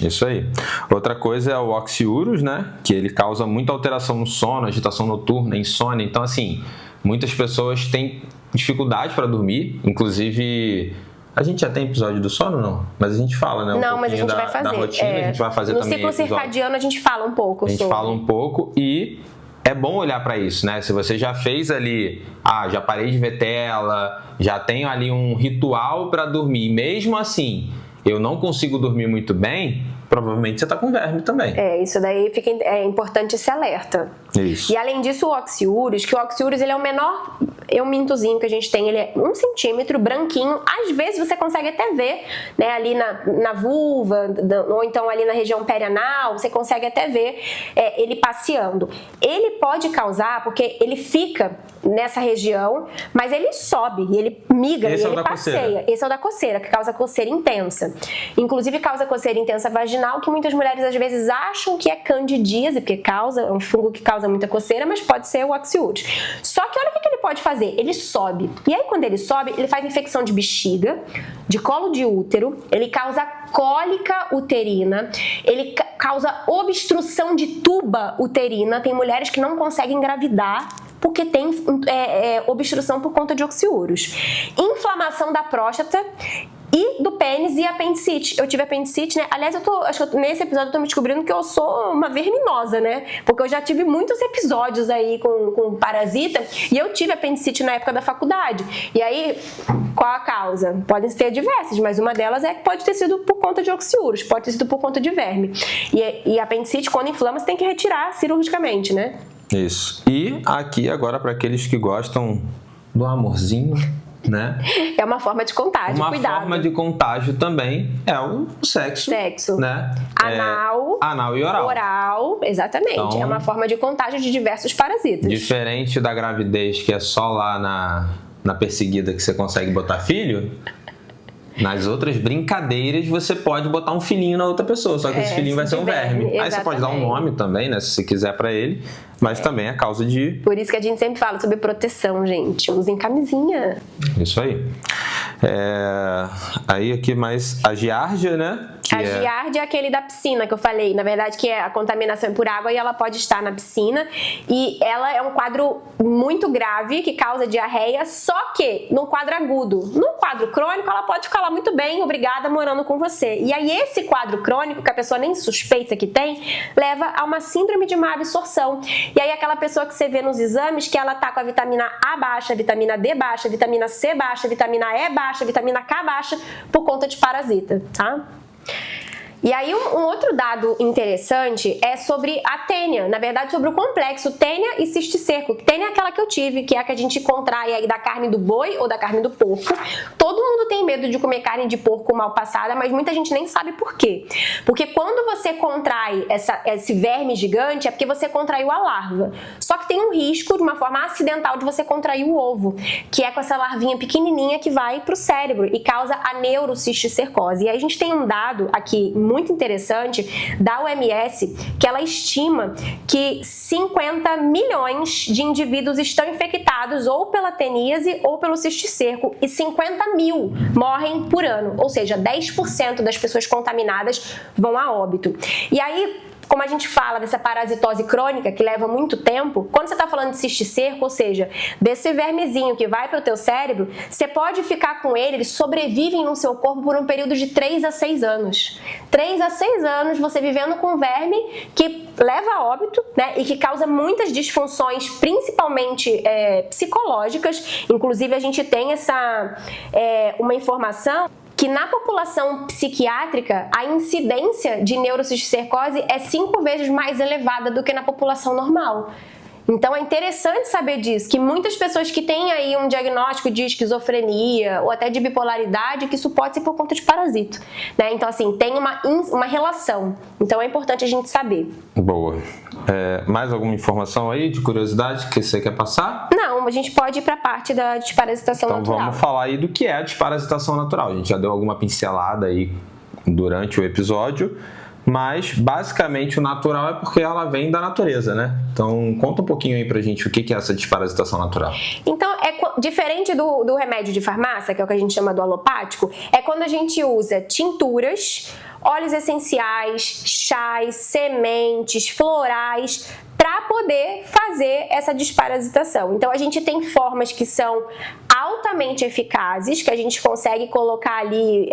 Isso aí. Outra coisa é o oxiurus, né? Que ele causa muita alteração no sono, agitação noturna, insônia. Então, assim, muitas pessoas têm dificuldade para dormir. Inclusive, a gente já tem episódio do sono, não? Mas a gente fala, né? Não, mas a gente vai fazer. Da rotina, a gente vai fazer no também. No ciclo circadiano a gente fala um pouco. A gente fala um pouco e é bom olhar para isso, né? Se você já fez ali, já parei de ver tela, já tenho ali um ritual para dormir, mesmo assim eu não consigo dormir muito bem, provavelmente você está com verme também. Isso daí é importante esse alerta. Isso. E além disso, o oxiurus, que o oxiurus ele é o menor eumintozinho que a gente tem, ele é 1 centímetro, branquinho, às vezes você consegue até ver, né, ali na vulva, ou então ali na região perianal, você consegue até ver ele passeando. Ele pode causar, porque ele fica nessa região, mas ele sobe, ele migra, Esse e é o ele da passeia. coceira. Esse é o da coceira, que causa coceira intensa. Inclusive causa coceira intensa vaginal, que muitas mulheres às vezes acham que é candidíase, porque é um fungo que causa muita coceira, mas pode ser o oxiurus. Só que olha o que ele pode fazer, ele sobe. E aí quando ele sobe, ele faz infecção de bexiga, de colo de útero, ele causa cólica uterina, ele causa obstrução de tuba uterina. Tem mulheres que não conseguem engravidar porque tem obstrução por conta de oxiurus. Inflamação da próstata e do pênis e apendicite. Eu tive apendicite, né? Aliás, acho que nesse episódio eu tô me descobrindo que eu sou uma verminosa, né? Porque eu já tive muitos episódios aí com parasita e eu tive apendicite na época da faculdade. E aí, qual a causa? Podem ser diversas, mas uma delas é que pode ter sido por conta de oxiurus, pode ter sido por conta de verme. E apendicite, quando inflama, você tem que retirar cirurgicamente, né? Isso. E aqui agora para aqueles que gostam do amorzinho, né? É uma forma de contágio, cuidado. Uma forma de contágio também é o sexo. Né? Anal e oral. Oral, exatamente. Então, é uma forma de contágio de diversos parasitas. Diferente da gravidez, que é só lá na perseguida que você consegue botar filho. Nas outras brincadeiras, você pode botar um filhinho na outra pessoa, só que esse filhinho vai ser um verme. Exatamente. Aí você pode dar um nome também, né, se você quiser pra ele, mas também é causa de... Por isso que a gente sempre fala sobre proteção, gente. Usem camisinha. Isso aí. Aí aqui mais a giardia, né? A giardia é aquele da piscina que eu falei, na verdade que a contaminação é por água e ela pode estar na piscina e ela é um quadro muito grave que causa diarreia, só que num quadro agudo. Num quadro crônico ela pode ficar lá muito bem, obrigada, morando com você. E aí esse quadro crônico, que a pessoa nem suspeita que tem, leva a uma síndrome de má absorção. E aí aquela pessoa que você vê nos exames que ela tá com a vitamina A baixa, vitamina D baixa, vitamina C baixa, vitamina E baixa, vitamina K baixa, por conta de parasita, tá? E aí um outro dado interessante é sobre a tênia, na verdade sobre o complexo tênia e cisticerco. Tênia é aquela que eu tive, que é a que a gente contrai aí da carne do boi ou da carne do porco. Todo mundo tem medo de comer carne de porco mal passada, mas muita gente nem sabe por quê. Porque quando você contrai esse verme gigante é porque você contraiu a larva. Só que tem um risco, de uma forma acidental, de você contrair o ovo, que é com essa larvinha pequenininha que vai pro cérebro e causa a neurocisticercose. E aí a gente tem um dado aqui muito interessante da OMS, que ela estima que 50 milhões de indivíduos estão infectados ou pela teníase ou pelo cisticerco e 50 mil morrem por ano, ou seja, 10% das pessoas contaminadas vão a óbito. E aí como a gente fala dessa parasitose crônica que leva muito tempo, quando você está falando de cisticerco, ou seja, desse vermezinho que vai para o teu cérebro, você pode ficar com ele, eles sobrevivem no seu corpo por um período de 3 a 6 anos. 3 a 6 anos você vivendo com verme que leva a óbito, né, e que causa muitas disfunções, principalmente psicológicas. Inclusive a gente tem uma informação que na população psiquiátrica a incidência de neurocisticercose é 5 vezes mais elevada do que na população normal. Então é interessante saber disso, que muitas pessoas que têm aí um diagnóstico de esquizofrenia ou até de bipolaridade, que isso pode ser por conta de parasito, né? Então assim, tem uma relação, então é importante a gente saber. Boa. Mais alguma informação aí de curiosidade que você quer passar? Não, a gente pode ir para a parte da desparasitação natural. Então vamos falar aí do que é a desparasitação natural. A gente já deu alguma pincelada aí durante o episódio, mas basicamente o natural é porque ela vem da natureza, né? Então conta um pouquinho aí pra gente o que é essa desparasitação natural. Então, diferente do remédio de farmácia, que é o que a gente chama do alopático, é quando a gente usa tinturas, óleos essenciais, chás, sementes, florais, para poder fazer essa desparasitação. Então a gente tem formas que são altamente eficazes, que a gente consegue colocar ali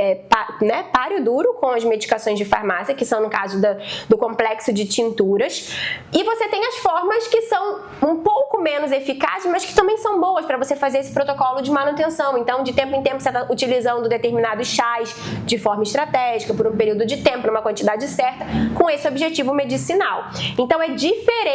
páreo duro com as medicações de farmácia, que são no caso do complexo de tinturas, e você tem as formas que são um pouco menos eficazes, mas que também são boas para você fazer esse protocolo de manutenção. Então de tempo em tempo você está utilizando determinados chás de forma estratégica, por um período de tempo, numa quantidade certa, com esse objetivo medicinal. Então é diferente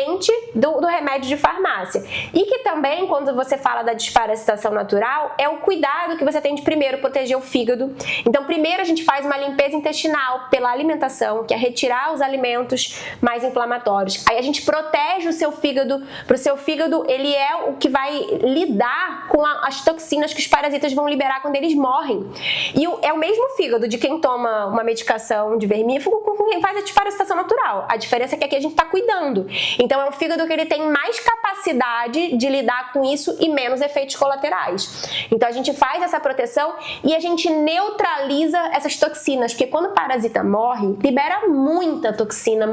do remédio de farmácia. E que também, quando você fala da desparasitação natural, é o cuidado que você tem de primeiro proteger o fígado. Então, primeiro a gente faz uma limpeza intestinal pela alimentação, que é retirar os alimentos mais inflamatórios. Aí a gente protege o seu fígado, para o seu fígado, ele é o que vai lidar com as toxinas que os parasitas vão liberar quando eles morrem. E é o mesmo fígado de quem toma uma medicação de vermífugo com quem faz a desparasitação natural. A diferença é que aqui a gente está cuidando. Então é um fígado que ele tem mais capacidade de lidar com isso e menos efeitos colaterais. Então a gente faz essa proteção e a gente neutraliza essas toxinas, porque quando o parasita morre, libera muita toxina,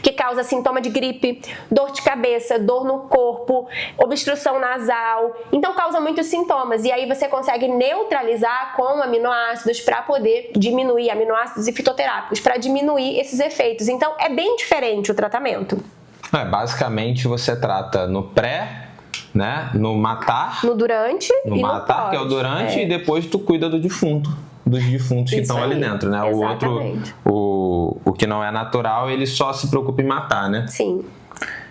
que causa sintoma de gripe, dor de cabeça, dor no corpo, obstrução nasal. Então causa muitos sintomas e aí você consegue neutralizar com aminoácidos para poder diminuir, aminoácidos e fitoterápicos, para diminuir esses efeitos. Então é bem diferente o tratamento. Basicamente você trata no pré, né, no matar, no durante no e matar, no pós, que é o durante, e depois tu cuida dos defuntos que estão ali dentro, né? Exatamente. O outro, o que não é natural, ele só se preocupa em matar, né? Sim.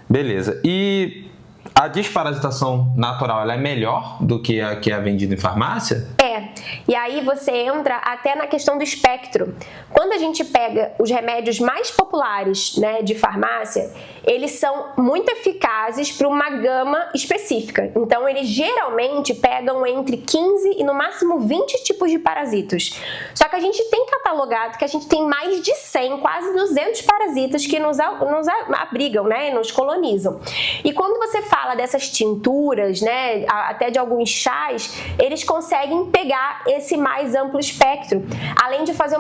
Beleza. E a desparasitação natural, ela é melhor do que a que é vendida em farmácia? E aí você entra até na questão do espectro. Quando a gente pega os remédios mais populares, né, de farmácia, eles são muito eficazes para uma gama específica. Então eles geralmente pegam entre 15 e no máximo 20 tipos de parasitas. Só que a gente tem catalogado que a gente tem mais de 100, quase 200 parasitas que nos abrigam, né, e nos colonizam. E quando você fala dessas tinturas, né, até de alguns chás, eles conseguem pegar esse mais amplo espectro, além de fazer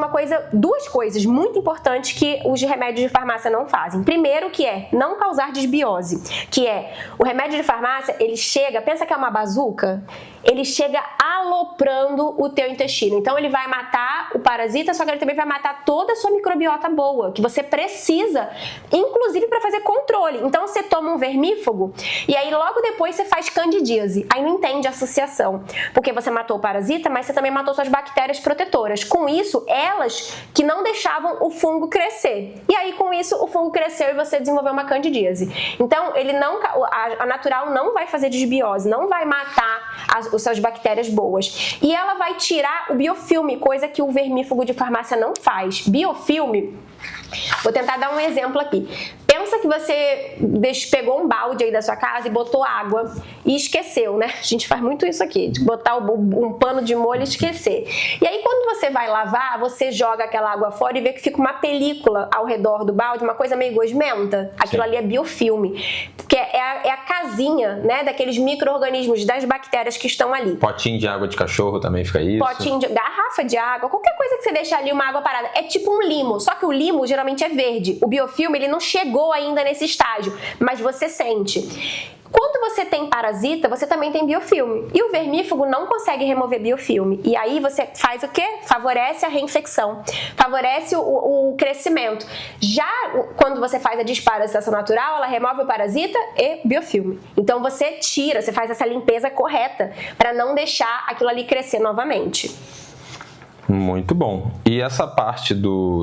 duas coisas muito importantes que os remédios de farmácia não fazem. Primeiro, que é não causar desbiose, que é o remédio de farmácia, ele chega, pensa que é uma bazuca, ele chega aloprando o teu intestino. Então ele vai matar o parasita, só que ele também vai matar toda a sua microbiota boa, que você precisa, inclusive para fazer controle. Então você toma um vermífugo e aí logo depois você faz candidíase. Aí não entende a associação, porque você matou o parasita, mas você também matou suas bactérias protetoras. Com isso, elas que não deixavam o fungo crescer. E aí com isso o fungo cresceu e você desenvolveu uma candidíase. Então a natural não vai fazer desbiose, não vai matar as suas bactérias boas. E ela vai tirar o biofilme, coisa que o vermífugo de farmácia não faz. Biofilme, vou tentar dar um exemplo aqui. Pensa Pensa que você pegou um balde aí da sua casa e botou água e esqueceu, né? A gente faz muito isso aqui, de botar um pano de molho e esquecer. E aí quando você vai lavar, você joga aquela água fora e vê que fica uma película ao redor do balde, uma coisa meio gosmenta. Aquilo ali é biofilme, porque é a casinha, né, daqueles micro-organismos, das bactérias que estão ali. Potinho de água de cachorro também fica isso? Garrafa de água, qualquer coisa que você deixar ali, uma água parada. É tipo um limo, só que o limo geralmente é verde. O biofilme, ele não chegou ainda nesse estágio, mas você sente. Quando você tem parasita, você também tem biofilme. E o vermífugo não consegue remover biofilme. E aí você faz o quê? Favorece a reinfecção. Favorece o crescimento. Já quando você faz a desparasitação natural, ela remove o parasita e biofilme. Então você faz essa limpeza correta para não deixar aquilo ali crescer novamente. Muito bom. E essa parte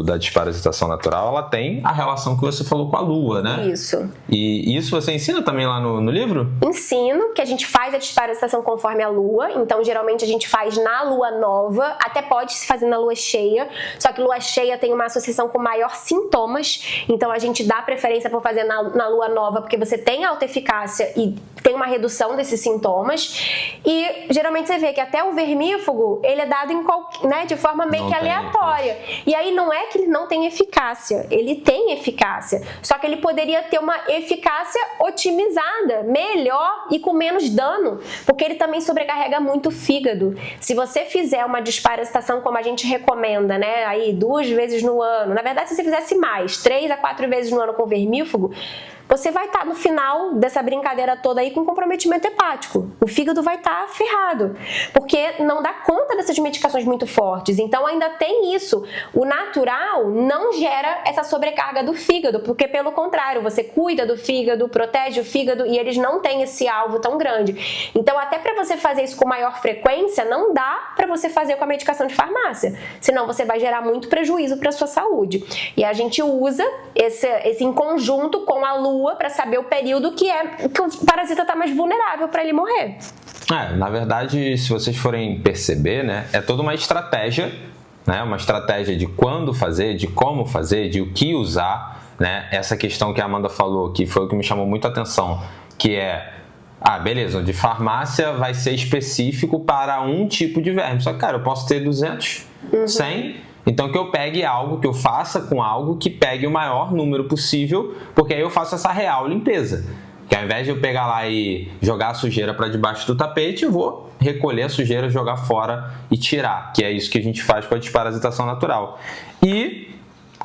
da desparasitação natural, ela tem a relação que você falou com a lua, né? Isso. E isso você ensina também lá no livro? Ensino, que a gente faz a desparasitação conforme a lua. Então, geralmente, a gente faz na lua nova. Até pode se fazer na lua cheia. Só que lua cheia tem uma associação com maior sintomas. Então, a gente dá preferência por fazer na lua nova, porque você tem alta eficácia e tem uma redução desses sintomas. E, geralmente, você vê que até o vermífugo, ele é dado de forma meio que aleatória. E aí não é que ele não tem eficácia, ele tem eficácia, só que ele poderia ter uma eficácia otimizada, melhor e com menos dano, porque ele também sobrecarrega muito o fígado. Se você fizer uma desparasitação como a gente recomenda, né, aí 2 vezes no ano, na verdade se você fizesse mais, 3 a 4 vezes no ano com vermífugo, você vai estar no final dessa brincadeira toda aí com comprometimento hepático. O fígado vai estar ferrado, porque não dá conta dessas medicações muito fortes. Então ainda tem isso. O natural não gera essa sobrecarga do fígado, porque pelo contrário, você cuida do fígado, protege o fígado e eles não têm esse alvo tão grande. Então até para você fazer isso com maior frequência, não dá para você fazer com a medicação de farmácia. Senão você vai gerar muito prejuízo para a sua saúde. E a gente usa esse em conjunto com a lua para saber o período que o parasita está mais vulnerável para ele morrer. Na verdade, se vocês forem perceber, né, é toda uma estratégia, né, uma estratégia de quando fazer, de como fazer, de o que usar, né, essa questão que a Amanda falou, que foi o que me chamou muito a atenção, que é, beleza, de farmácia vai ser específico para um tipo de verme, só que, cara, eu posso ter 200, 100... Então que eu pegue algo, que eu faça com algo que pegue o maior número possível, porque aí eu faço essa real limpeza. Que ao invés de eu pegar lá e jogar a sujeira para debaixo do tapete, eu vou recolher a sujeira, jogar fora e tirar, que é isso que a gente faz com a desparasitação natural. E,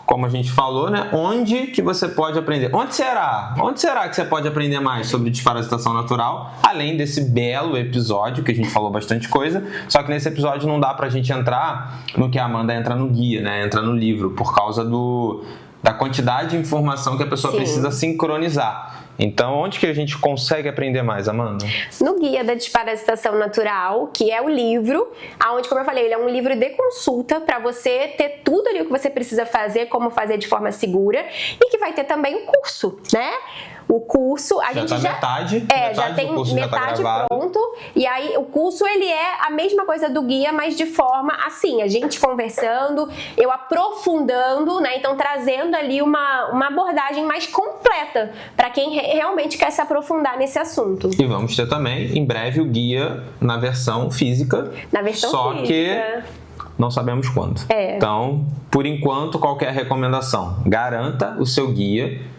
como a gente falou, né, onde que você pode aprender? Onde será que você pode aprender mais sobre desparasitação natural? Além desse belo episódio, que a gente falou bastante coisa, só que nesse episódio não dá pra gente entrar no que a Amanda entra no guia, né, entra no livro, por causa da quantidade de informação que a pessoa precisa sincronizar. Então, onde que a gente consegue aprender mais, Amanda? No Guia da Desparasitação Natural, que é o livro, onde, como eu falei, ele é um livro de consulta para você ter tudo ali o que você precisa fazer, como fazer de forma segura, e que vai ter também o curso, né? O curso, a gente já tem metade pronto, e aí o curso ele é a mesma coisa do guia, mas de forma assim, a gente conversando, eu aprofundando, né, então trazendo ali uma abordagem mais completa para quem realmente quer se aprofundar nesse assunto. E vamos ter também, em breve, o guia na versão física, só que não sabemos quando. Então, por enquanto, qualquer recomendação, garanta o seu guia.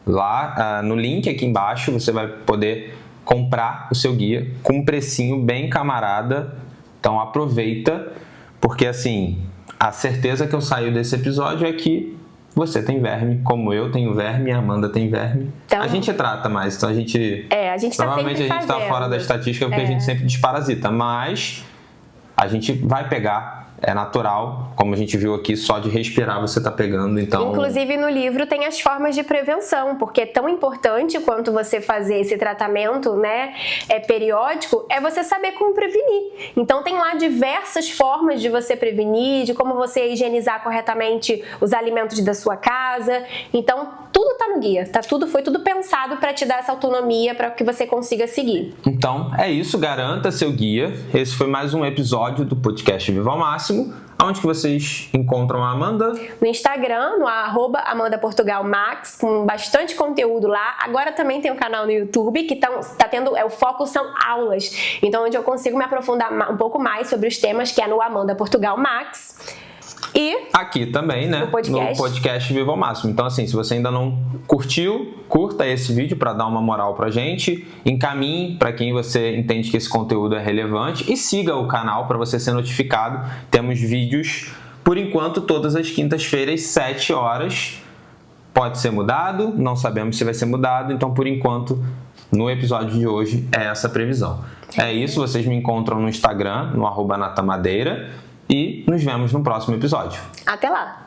Lá no link aqui embaixo você vai poder comprar o seu guia com um precinho bem camarada. Então aproveita, porque assim, a certeza que eu saio desse episódio é que você tem verme, como eu tenho verme, a Amanda tem verme. Então, a gente trata mais, então a gente provavelmente a gente está fora da estatística porque a gente sempre desparasita, mas a gente vai pegar. É natural, como a gente viu aqui, só de respirar você está pegando, então... Inclusive no livro tem as formas de prevenção, porque é tão importante quanto você fazer esse tratamento, né, periódico, é você saber como prevenir. Então tem lá diversas formas de você prevenir, de como você higienizar corretamente os alimentos da sua casa. Então tudo está no guia, foi tudo pensado para te dar essa autonomia para que você consiga seguir. Então é isso, garanta seu guia. Esse foi mais um episódio do podcast Viva ao Máximo, Onde que vocês encontram a Amanda? No Instagram, no @AmandaPortugalMax, com bastante conteúdo lá. Agora também tem um canal no YouTube que tá tendo, o foco são aulas. Então, onde eu consigo me aprofundar um pouco mais sobre os temas, que é no Amanda Portugal Max. E aqui também, né? No podcast Viva ao Máximo. Então, assim, se você ainda não curtiu, curta esse vídeo para dar uma moral pra gente, encaminhe para quem você entende que esse conteúdo é relevante e siga o canal para você ser notificado. Temos vídeos, por enquanto, todas as quintas-feiras, 7 horas. Pode ser mudado, não sabemos se vai ser mudado, então, por enquanto, no episódio de hoje é essa previsão. É isso, vocês me encontram no Instagram, no @natamadeira. E nos vemos no próximo episódio. Até lá!